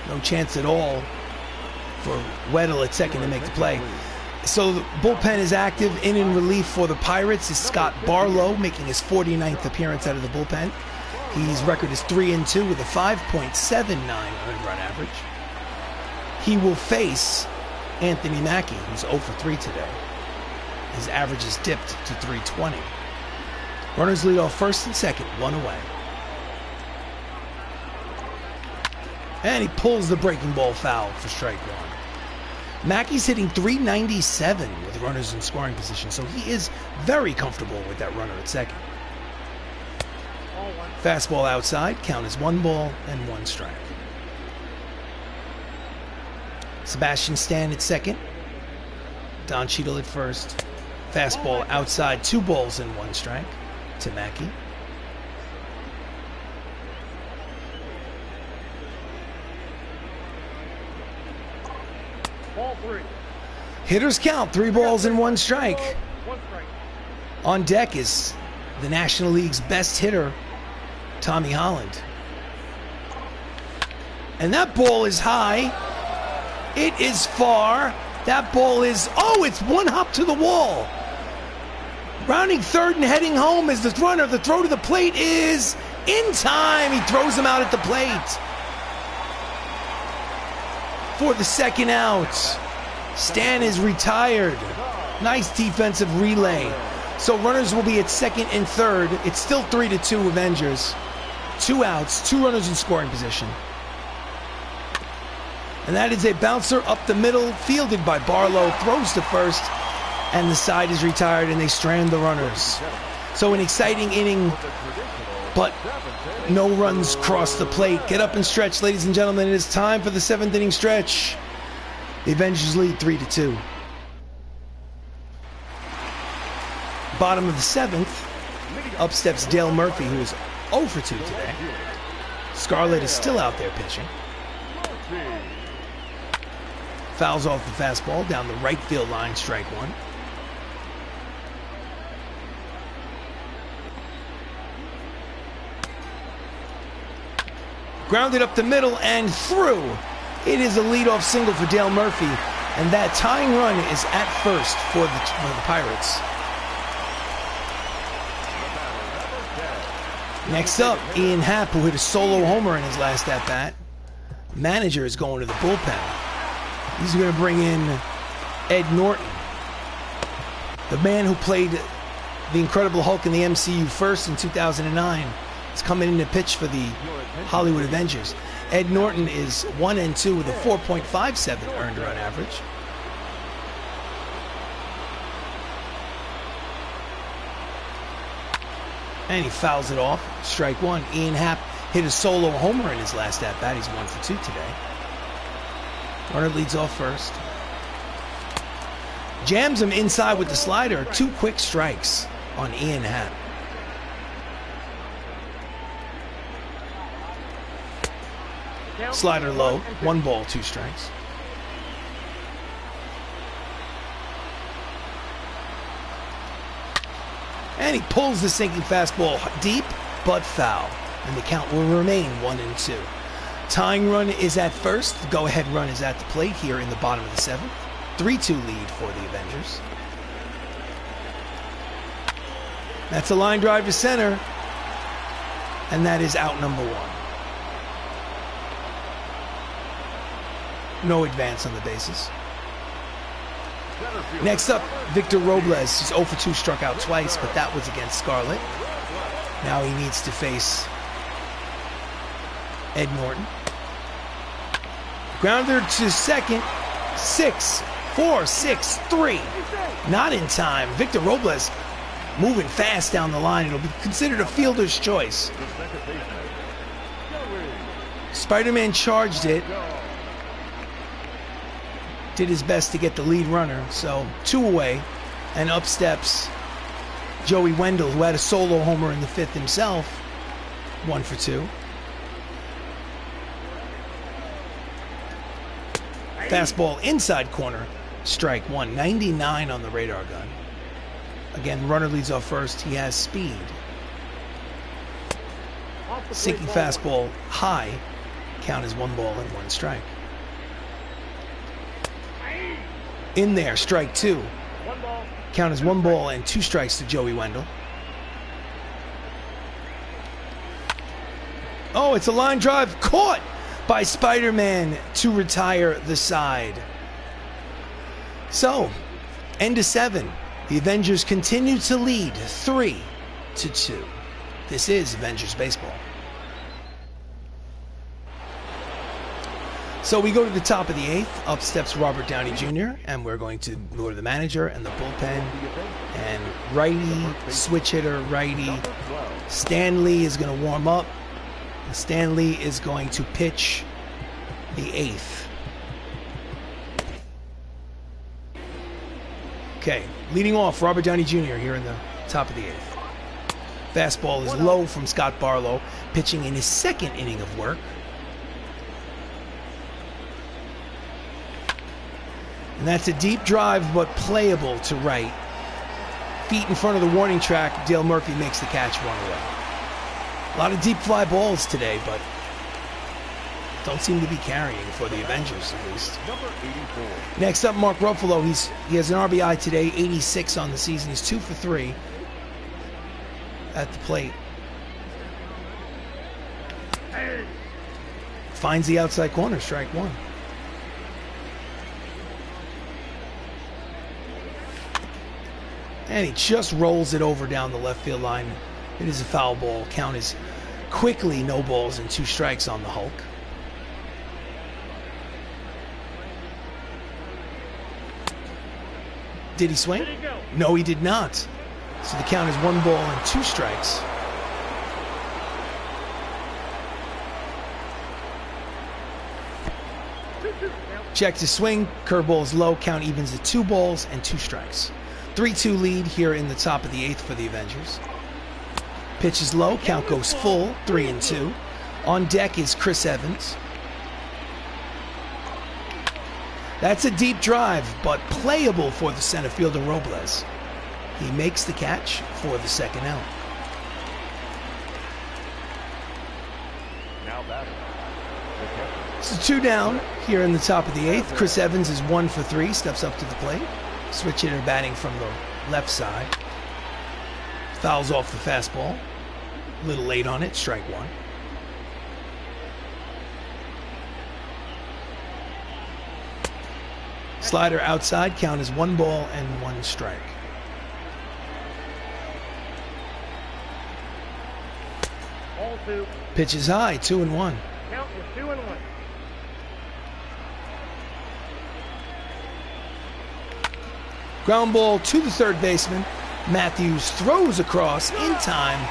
Speaker 1: No chance at all for Weddle at second to make the play. So the bullpen is active. In relief for the Pirates is Scott Barlow, making his 49th appearance out of the bullpen. His record is 3-2 with a 5.79 earned run average. He will face Anthony Mackie, who's 0 for 3 today. His average is dipped to 320. Runners lead off first and second, one away. And he pulls the breaking ball foul for strike one. Mackey's hitting .397 with runners in scoring position, so he is very comfortable with that runner at second. Fastball outside, count is 1 ball and 1 strike. Sebastian Stan at second. Don Cheadle at first. Fastball outside, 2 balls and 1 strike to Mackey.
Speaker 2: Ball 3.
Speaker 1: Hitters count, 3 balls and 1 strike. On deck is the National League's best hitter, Tommy Holland. And that ball is high. It is far. That ball is, oh, it's 1 hop to the wall. Rounding third and heading home is the runner. The throw to the plate is in time. He throws him out at the plate for the second out. Stan is retired. Nice defensive relay. So runners will be at second and third. It's still 3-2 Avengers. 2 outs, 2 runners in scoring position. And that is a bouncer up the middle, fielded by Barlow, throws to first, and the side is retired, and they strand the runners. So an exciting inning, but no runs cross the plate. Get up and stretch, ladies and gentlemen. It is time for the 7th inning stretch. The Avengers lead 3-2. Bottom of the 7th, up steps Dale Murphy, who is 0 for 2 today. Scarlett is still out there pitching. Fouls off the fastball down the right field line, strike one. Grounded up the middle and through. It is a leadoff single for Dale Murphy, and that tying run is at first for the Pirates. Next up, Ian Happ, who hit a solo homer in his last at-bat. Manager is going to the bullpen. He's going to bring in Ed Norton, the man who played the Incredible Hulk in the MCU first in 2009. He's coming in to pitch for the Hollywood Avengers. Ed Norton is 1-2 with a 4.57 earned run average. And he fouls it off. Strike one. Ian Happ hit a solo homer in his last at-bat. He's 1 for 2 today. Runner leads off first. Jams him inside with the slider. 2 quick strikes on Ian Happ. Slider low. 1 ball, 2 strikes. And he pulls the sinking fastball deep, but foul. And the count will remain 1-2. Tying run is at first. The go-ahead run is at the plate here in the bottom of the 7th. 3-2 lead for the Avengers. That's a line drive to center. And that is out number 1. No advance on the bases. Next up, Victor Robles. He's 0 for 2, struck out twice, but that was against Scarlett. Now he needs to face Ed Norton. Grounder to second. 6, 4, 6, 3. Not in time. Victor Robles moving fast down the line. It'll be considered a fielder's choice. Spider-Man charged it. Did his best to get the lead runner. So 2 away. And up steps Joey Wendell, who had a solo homer in the 5th himself. 1 for 2. Fastball inside corner. Strike one. 99 on the radar gun. Again, runner leads off first. He has speed. Sinking fastball high. Count is 1 ball and 1 strike. In there, strike 2.
Speaker 2: 1 ball.
Speaker 1: Count as 1 ball and 2 strikes to Joey Wendell. Oh, it's a line drive caught by Spider-Man to retire the side. So, end of 7. The Avengers continue to lead 3-2. This is Avengers Baseball. So we go to the top of the 8th. Up steps Robert Downey Jr. And we're going to go to the manager and the bullpen. And righty, switch hitter, righty. Stanley is going to warm up. Stanley is going to pitch the 8th. Okay, leading off, Robert Downey Jr. here in the top of the 8th. Fastball is low from Scott Barlow, pitching in his 2nd inning of work. And that's a deep drive, but playable to right. Feet in front of the warning track, Dale Murphy makes the catch 1 away. A lot of deep fly balls today, but don't seem to be carrying for the Avengers, at least.
Speaker 2: Number 84.
Speaker 1: Next up, Mark Ruffalo. He has an RBI today, 86 on the season. He's 2 for 3 at the plate. Finds the outside corner, strike 1. And he just rolls it over down the left field line. It is a foul ball. Count is quickly no balls and 2 strikes on the Hulk. Did he swing? No, he did not. So the count is 1 ball and 2 strikes. Checks his swing. Curveball is low. Count evens at 2 balls and 2 strikes. 3-2 lead here in the top of the 8th for the Avengers. Pitch is low. Count goes full. 3-2. On deck is Chris Evans. That's a deep drive, but playable for the center fielder Robles. He makes the catch for the 2nd out.
Speaker 2: Now batting.
Speaker 1: So 2 down here in the top of the 8th. Chris Evans is 1 for 3, steps up to the plate. Switch hitter batting from the left side. Fouls off the fastball. A little late on it, strike 1. Slider outside, count is 1 ball and 1 strike.
Speaker 2: All 2.
Speaker 1: Pitch is high, 2-1.
Speaker 2: Count is 2-1.
Speaker 1: Ground ball to the 3rd baseman. Matthews throws across in time.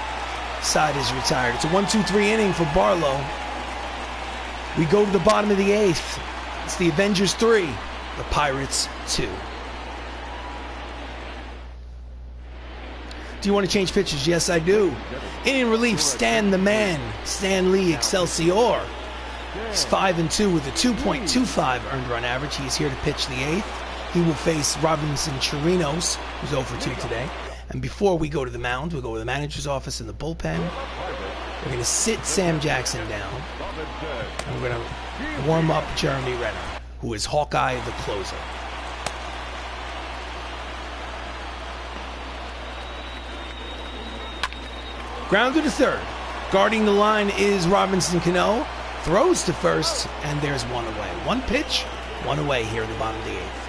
Speaker 1: Side is retired. It's a 1-2-3 inning for Barlow. We go to the bottom of the 8th. It's the Avengers 3, the Pirates 2. Do you want to change pitches? Yes, I do. Inning relief, Stan the Man. Stan Lee Excelsior. He's 5-2 with a 2.25 earned run average. He's here to pitch the 8th. He will face Robinson Chirinos, who's 0 for 2 today. And before we go to the mound, we'll go to the manager's office in the bullpen. We're going to sit Sam Jackson down. And we're going to warm up Jeremy Renner, who is Hawkeye the closer. Grounded to 3rd. Guarding the line is Robinson Cano. Throws to 1st, and there's 1 away. 1 pitch, 1 away here in the bottom of the 8th.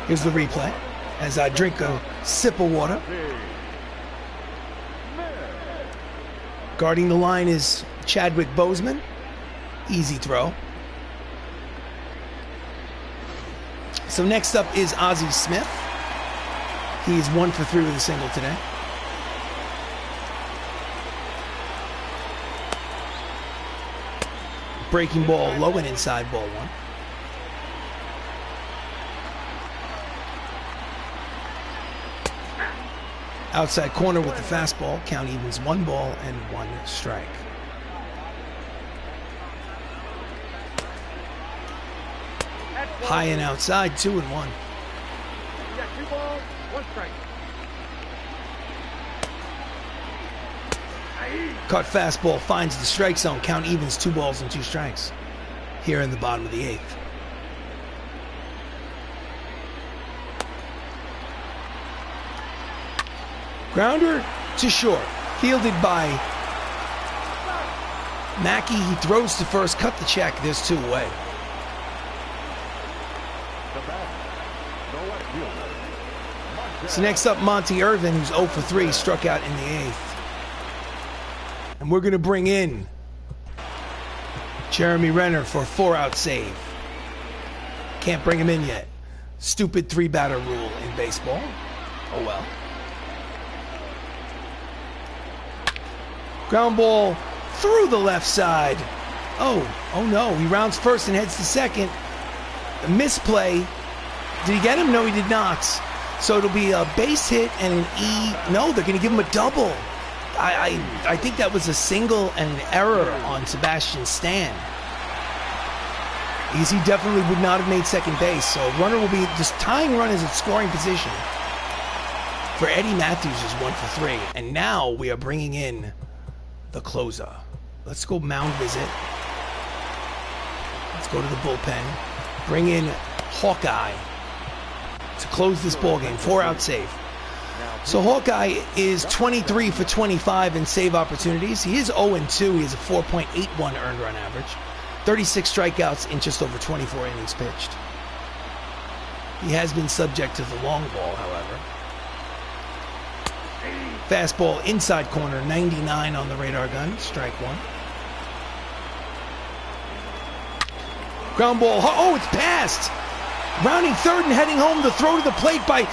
Speaker 1: Here's the replay as I drink a sip of water. Guarding the line is Chadwick Boseman. Easy throw. So next up is Ozzie Smith. He's 1 for 3 with a single today. Breaking ball low and inside, ball 1. Outside corner with the fastball. Count evens 1 ball and 1 strike. High and outside, 2-1.
Speaker 2: You got 2 balls, 1 strike.
Speaker 1: Cut fastball finds the strike zone. Count evens 2 balls and 2 strikes here in the bottom of the 8th. Grounder to short. Fielded by Mackey. He throws to first. Cut the check. There's 2 away. So next up, Monty Irvin, who's 0 for 3, struck out in the 8th. And we're going to bring in Jeremy Renner for a 4-out save. Can't bring him in yet. Stupid 3-batter rule in baseball. Oh well. Ground ball through the left side. Oh no. He rounds first and heads to second. A misplay. Did he get him? No, he did not. So it'll be a base hit and an E. No, they're going to give him a double. I think that was a single and an error on Sebastian Stan. Because he definitely would not have made second base. So runner will be, just tying runners at scoring position. For Eddie Matthews is 1 for 3. And now we are bringing in the closer. Let's go mound visit. Let's go to the bullpen. Bring in Hawkeye to close this ball game. 4-out save. So Hawkeye is 23 for 25 in save opportunities. He is 0-2. He has a 4.81 earned run average. 36 strikeouts in just over 24 innings pitched. He has been subject to the long ball, however. Fastball inside corner, 99 on the radar gun, strike 1. Ground ball, oh, it's passed! Rounding third and heading home, the throw to the plate by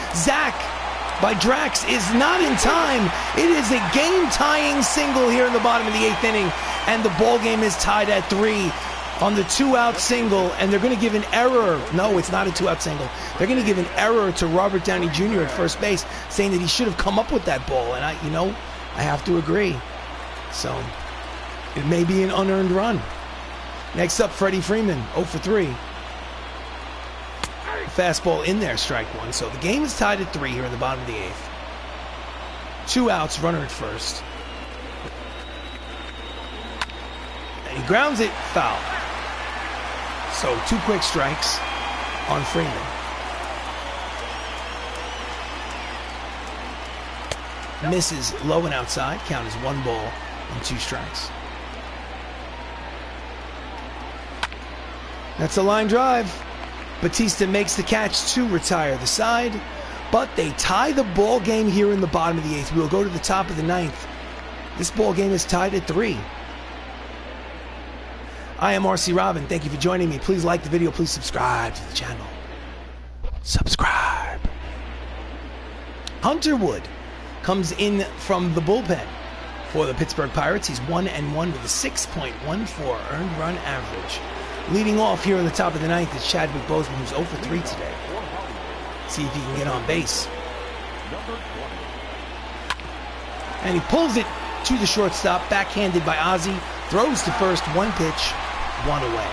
Speaker 1: Drax is not in time. It is a game-tying single here in the bottom of the 8th inning, and the ball game is tied at 3 on the 2-out single, and they're going to give an error. No, it's not a 2-out single. They're going to give an error to Robert Downey Jr. at first base, saying that he should have come up with that ball, and I have to agree. So it may be an unearned run. Next up, Freddie Freeman, 0 for 3. Fastball in there, strike 1. So the game is tied at 3 here in the bottom of the 8th. 2 outs, runner at first. And he grounds it, foul. So 2 quick strikes on Freeman. Misses low and outside. Count is 1 ball and 2 strikes. That's a line drive. Bautista makes the catch to retire the side, but they tie the ball game here in the bottom of the 8th. We'll go to the top of the 9th. This ball game is tied at 3. I am RC Robbin. Thank you for joining me. Please like the video. Please subscribe to the channel. Subscribe. Hunter Wood comes in from the bullpen for the Pittsburgh Pirates. He's 1-1 with a 6.14 earned run average. Leading off here in the top of the 9th is Chadwick Boseman, who's 0 for 3 today. See if he can get on base. And he pulls it to the shortstop, backhanded by Ozzie. Throws to first, 1 pitch, 1 away.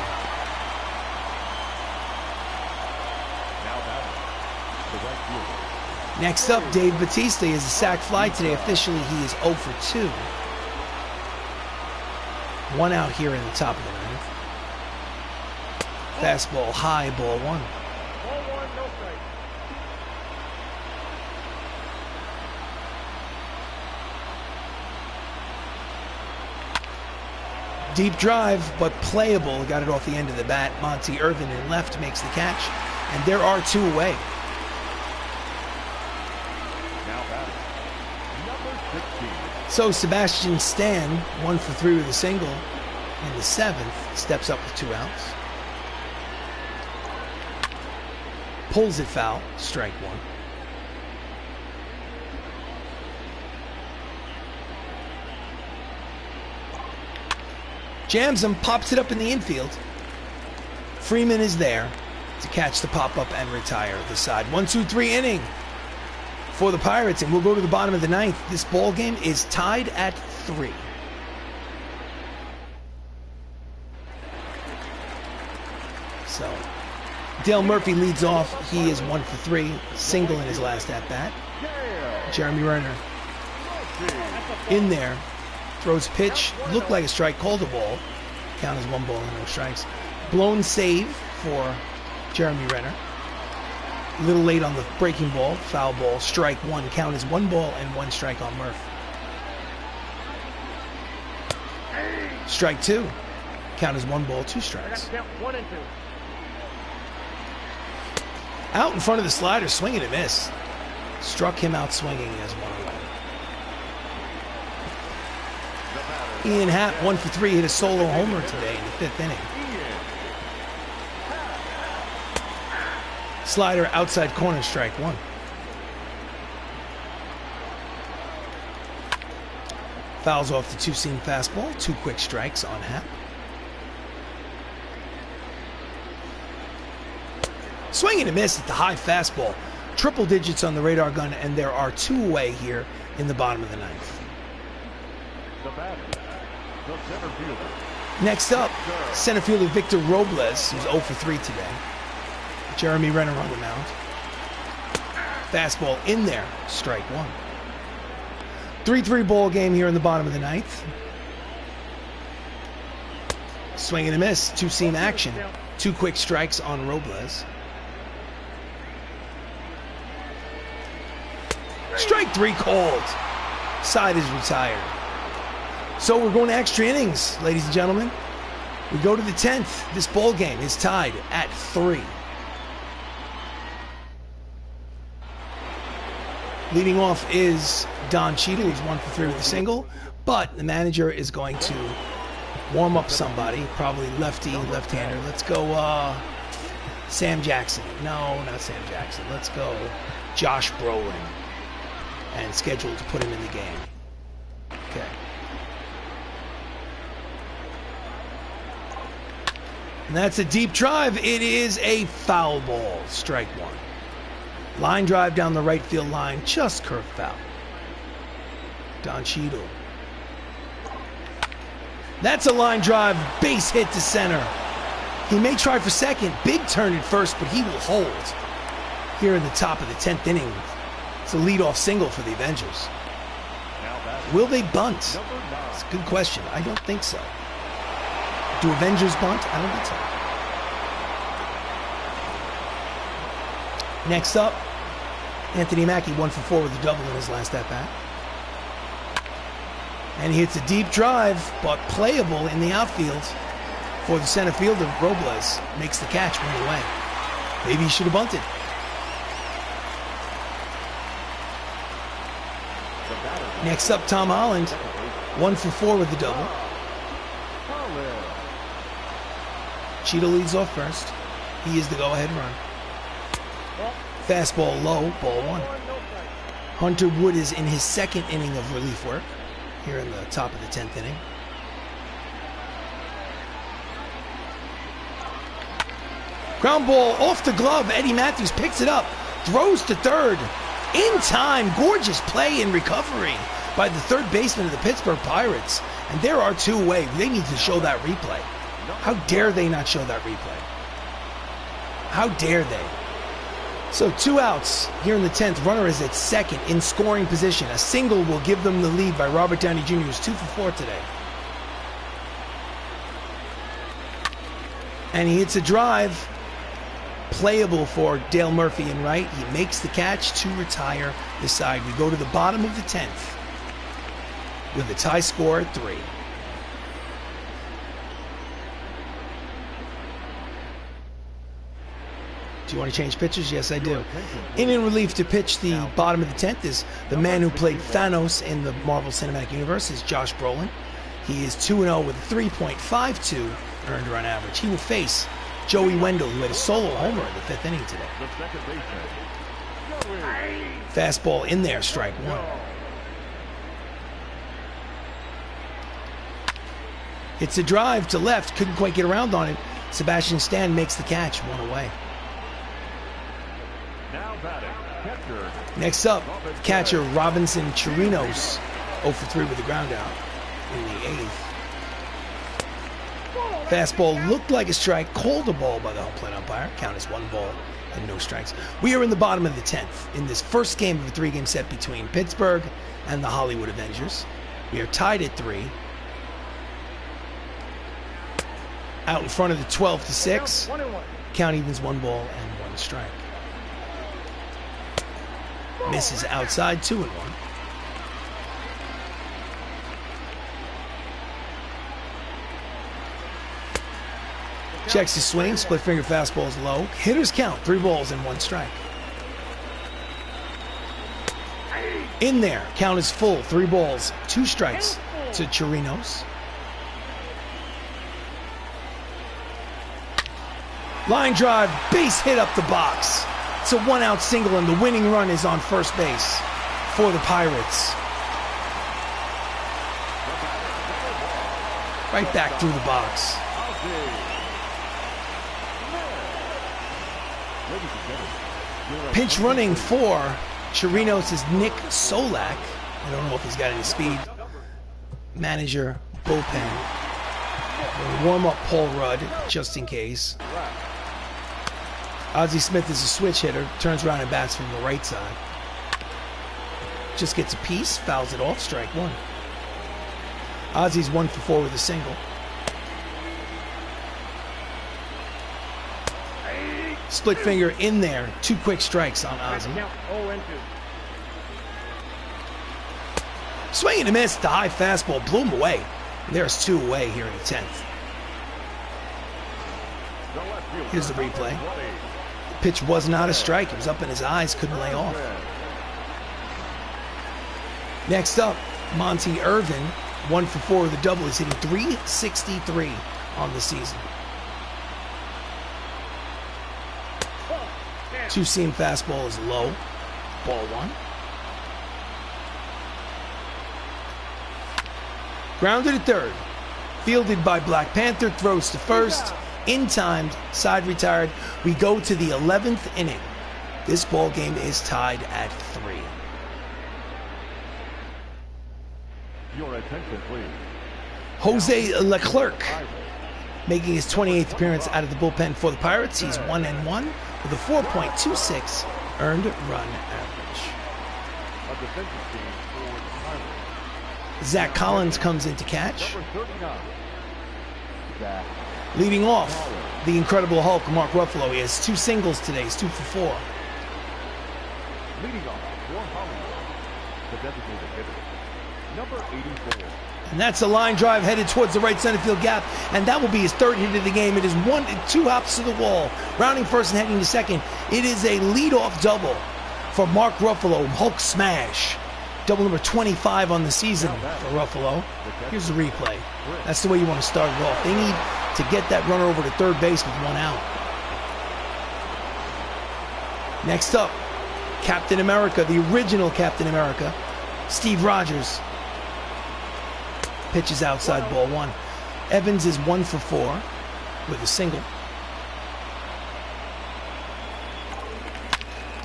Speaker 1: Next up, Dave Bautista is a sac fly today. Officially, he is 0 for 2. 1 out here in the top of the 9th. Fastball high, ball 1. Deep drive, but playable. Got it off the end of the bat. Monty Irvin in left makes the catch, and there are 2 away. So Sebastian Stan, 1 for 3 with a single in the 7th, steps up with 2 outs. Pulls it foul, strike 1. Jams him, pops it up in the infield. Freeman is there to catch the pop-up and retire the side. 1-2-3 inning for the Pirates, and we'll go to the bottom of the 9th. This ball game is tied at 3. So Dale Murphy leads off. He is 1 for 3, single in his last at-bat. Jeremy Renner in there, throws a pitch, looked like a strike, called a ball. Count as 1 ball and no strikes. Blown save for Jeremy Renner. A little late on the breaking ball. Foul ball. Strike one. Count is 1 ball and 1 strike on Murph. Strike 2. Count is 1 ball, 2 strikes.
Speaker 2: One and two.
Speaker 1: Out in front of the slider, swinging and miss. Struck him out swinging as 1 away. Ian Happ, 1 for 3, hit a solo homer today in the 5th inning. Slider outside corner, strike 1. Fouls off the 2-seam fastball, 2 quick strikes on Happ. Swing and a miss at the high fastball. Triple digits on the radar gun, and there are 2 away here in the bottom of the 9th.
Speaker 2: The batter, the center fielder.
Speaker 1: Next up, center fielder Victor Robles, who's 0 for 3 today. Jeremy Renner on the mound. Fastball in there, strike 1. 3-3 ball game here in the bottom of the 9th. Swing and a miss, 2-seam action. 2 quick strikes on Robles. Strike 3 called. Side is retired. So we're going to extra innings, ladies and gentlemen. We go to the 10th. This ball game is tied at 3. Leading off is Don Cheadle, who's 1 for 3 with a single, but the manager is going to warm up somebody, probably lefty, left-hander. Let's go Sam Jackson. No, not Sam Jackson. Let's go Josh Brolin, and scheduled to put him in the game. Okay. And that's a deep drive. It is a foul ball, strike 1. Line drive down the right field line, just curve foul. Don Cheadle. That's a line drive, base hit to center. He may try for second, big turn at first, but he will hold here in the top of the 10th inning. It's a leadoff single for the Avengers. Will they bunt? It's a good question. I don't think so. Do Avengers bunt? I don't think so. Next up, Anthony Mackie, 1 for 4 with a double in his last at-bat. And he hits a deep drive, but playable in the outfield for the center fielder. Robles makes the catch, 1 away. Maybe he should have bunted. Next up, Tom Holland, 1 for 4 with the double. Cheetah leads off first. He is the go-ahead run. Fastball low, ball 1. Hunter Wood is in his 2nd inning of relief work here in the top of the 10th inning. Ground ball off the glove. Eddie Matthews picks it up, throws to third. In time, gorgeous play in recovery by the third baseman of the Pittsburgh Pirates. And there are 2 away. They need to show that replay. How dare they not show that replay? How dare they? So 2 outs here in the 10th. Runner is at second in scoring position. A single will give them the lead by Robert Downey Jr., who's 2 for 4 today. And he hits a drive. Playable for Dale Murphy in right. He makes the catch to retire the side. We go to the bottom of the 10th with a tie score at 3. Do you want to change pitchers? Yes, I do. In relief to pitch the bottom of the 10th is the man who played Thanos in the Marvel Cinematic Universe, is Josh Brolin. He is 2-0 with a 3.52 earned run average. He will face Joey Wendell, who had a solo homer in the 5th inning today. Fastball in there, strike 1. It's a drive to left, couldn't quite get around on it. Sebastian Stan makes the catch, 1 away. Next up, catcher Robinson Chirinos, 0 for 3 with the ground out in the 8th. Fastball looked like a strike, called a ball by the home plate umpire. Count is 1 ball and no strikes. We are in the bottom of the 10th in this first game of a 3-game set between Pittsburgh and the Hollywood Avengers. We are tied at 3. Out in front of the 12-6. Count evens 1 ball and 1 strike. Misses outside, 2-1. Checks his swing, split finger fastball is low. Hitters count, 3 balls and 1 strike. In there, count is full, 3 balls, 2 strikes to Chirinos. Line drive, base hit up the box. It's a 1-out single and the winning run is on first base for the Pirates. Right back through the box. Pinch running for Chirinos is Nick Solak. I don't know if he's got any speed. Manager, bullpen. Warm up Paul Rudd, just in case. Ozzie Smith is a switch hitter. Turns around and bats from the right side. Just gets a piece, fouls it off, strike 1. Ozzie's 1 for 4 with a single. Split finger in there. 2 quick strikes on Ozzie. Swing and a miss. The high fastball blew him away. There's 2 away here in the 10th. Here's the replay. The pitch was not a strike. It was up in his eyes. Couldn't lay off. Next up, Monty Irvin. 1 for 4 with a double. He's hitting .363 on the season. 2-seam fastball is low. Ball 1. Grounded at third. Fielded by Black Panther. Throws to first. In timed. Side retired. We go to the 11th inning. This ball game is tied at 3.
Speaker 2: Your attention, please.
Speaker 1: Jose Leclerc making his 28th appearance out of the bullpen for the Pirates. He's 1-1 with a 4.26 earned run average. Zach Collins comes in to catch. Leading off, the Incredible Hulk, Mark Ruffalo. He has 2 singles today. He's 2 for 4.
Speaker 2: Leading off for Hollywood, the designated hitter, number 84.
Speaker 1: And that's a line drive headed towards the right center field gap, and that will be his 3rd hit of the game. It is 2 hops to the wall, rounding first and heading to second. It is a leadoff double for Mark Ruffalo, Hulk smash. Double number 25 on the season for Ruffalo. Here's the replay. That's the way you want to start it off. They need to get that runner over to third base with 1 out. Next up, Captain America, the original Captain America, Steve Rogers. Pitches outside, ball 1. Evans is 1 for 4 with a single.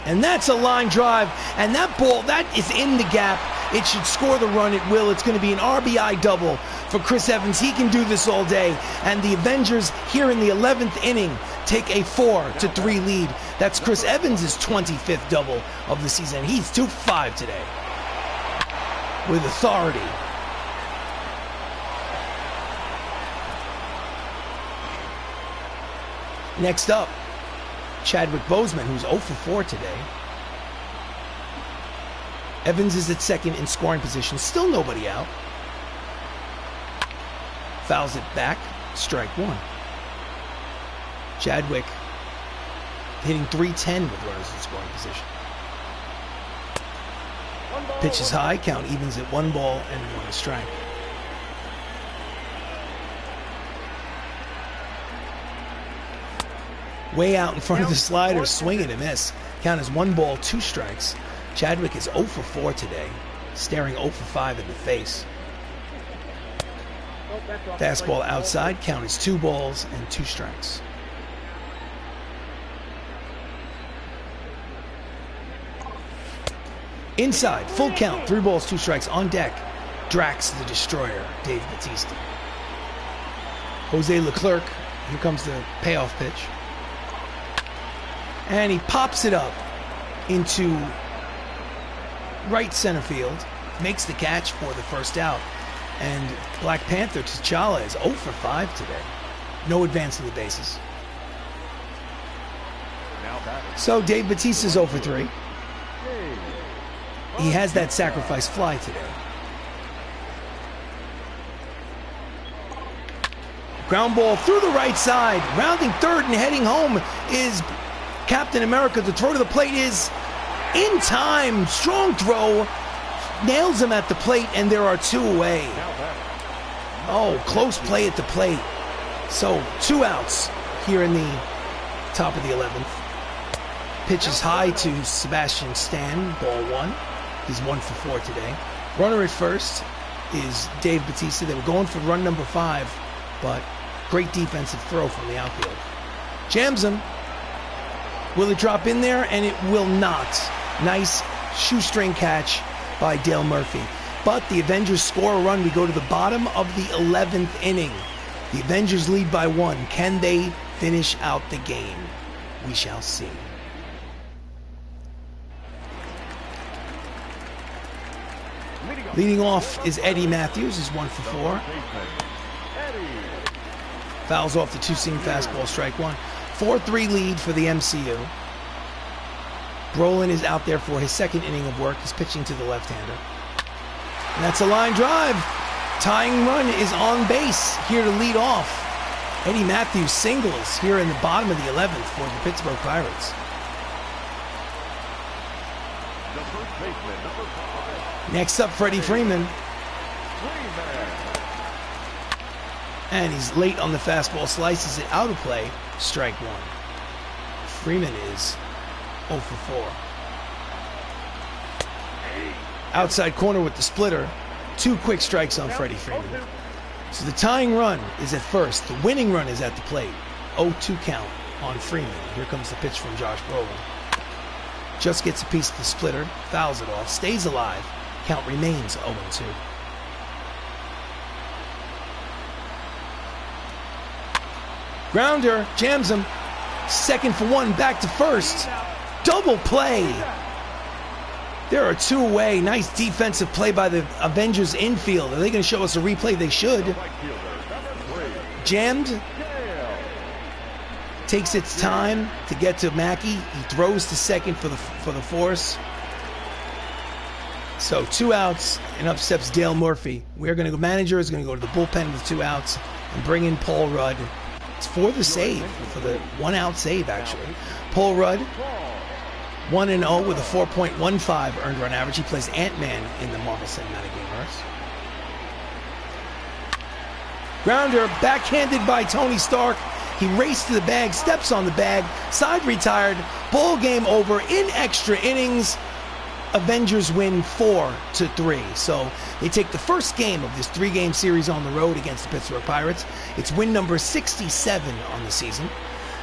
Speaker 1: And that's a line drive, and that ball, that is in the gap. It should score the run. It will. It's going to be an RBI double for Chris Evans. He can do this all day. And the Avengers here in the 11th inning take a 4-3 lead. That's Chris Evans' 25th double of the season. He's 2 for 5 today with authority. Next up, Chadwick Boseman, who's 0 for 4 today. Evans is at second in scoring position. Still nobody out. Fouls it back. Strike 1. Chadwick hitting .310 with runners in scoring position. Pitch is high. Count evens at 1 ball and 1 strike. Way out in front of the slider, swing and a miss. Count is 1 ball, 2 strikes. Chadwick is 0 for 4 today, staring 0 for 5 in the face. Fastball outside, count is 2 balls and 2 strikes. Inside, full count, 3 balls, 2 strikes. On deck, Drax the Destroyer, Dave Bautista. Jose Leclerc, here comes the payoff pitch. And he pops it up into right center field, makes the catch for the first out. And Black Panther T'Challa is 0 for 5 today. No advance to the bases. So Dave Bautista's 0 for 3. he has that sacrifice fly today. Ground ball through the right side. Rounding third and heading home is Captain America. The throw to the plate is in time. Strong throw. Nails him at the plate, and there are 2 away. Oh, close play at the plate. So 2 outs here in the top of the 11th. Pitch is high to Sebastian Stan. Ball 1. He's 1 for 4 today. Runner at first is Dave Bautista. They were going for run number 5, but great defensive throw from the outfield. Jams him. Will it drop in there? And it will not. Nice shoestring catch by Dale Murphy. But the Avengers score a run. We go to the bottom of the 11th inning. The Avengers lead by 1. Can they finish out the game? We shall see. Leading off is Eddie Matthews. He's 1 for 4. Fouls off the 2-seam fastball, strike 1. 4-3 lead for the MCU. Brolin is out there for his 2nd inning of work. He's pitching to the left-hander. And that's a line drive. Tying run is on base here to lead off. Eddie Matthews singles here in the bottom of the 11th for the Pittsburgh Pirates. Next up, Freddie Freeman. And he's late on the fastball, slices it out of play, strike 1. Freeman is 0 for 4. Outside corner with the splitter. 2 quick strikes on Freddie Freeman. So the tying run is at first. The winning run is at the plate. 0-2 count on Freeman. Here comes the pitch from Josh Brolin. Just gets a piece of the splitter, fouls it off, stays alive. Count remains 0-2. Grounder, jams him. 2nd for 1, back to first. Double play. There are 2 away. Nice defensive play by the Avengers infield. Are they going to show us a replay? They should. Jammed. Takes its time to get to Mackey. He throws to 2nd for the force. So 2 outs, and up steps Dale Murphy. We're going to go. Manager is going to go to the bullpen with 2 outs and bring in Paul Rudd. It's for the save, for the 1-out save, actually. Paul Rudd, 1-0 with a 4.15 earned run average. He plays Ant-Man in the Marvel Cinematic Universe. Grounder, backhanded by Tony Stark. He raced to the bag, steps on the bag, side retired. Ball game over in extra innings. Avengers win 4-3. So they take the first game of this 3-game series on the road against the Pittsburgh Pirates. It's win number 67 on the season.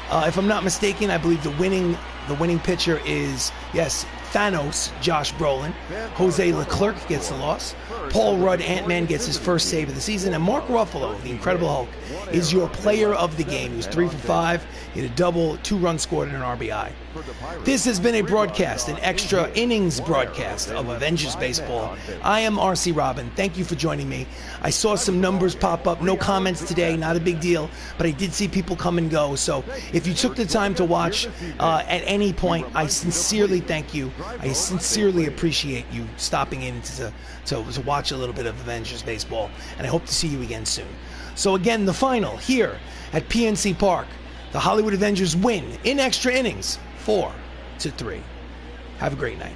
Speaker 1: If I'm not mistaken, I believe the winning pitcher is, yes, Thanos, Josh Brolin. Jose Leclerc gets the loss. Paul Rudd, Ant-Man, gets his first save of the season. And Mark Ruffalo, the Incredible Hulk, is your player of the game. He was 3 for 5, hit a double, 2 runs scored, and an RBI. This has been a broadcast, an extra innings broadcast of Avengers Baseball. I am RC Robbin. Thank you for joining me. I saw some numbers pop up. No comments today, not a big deal, but I did see people come and go. So if you took the time to watch at any point, I sincerely thank you. I sincerely appreciate you stopping in to watch a little bit of Avengers Baseball, and I hope to see you again soon. So again, the final here at PNC Park. The Hollywood Avengers win in extra innings, 4-3. Have a great night.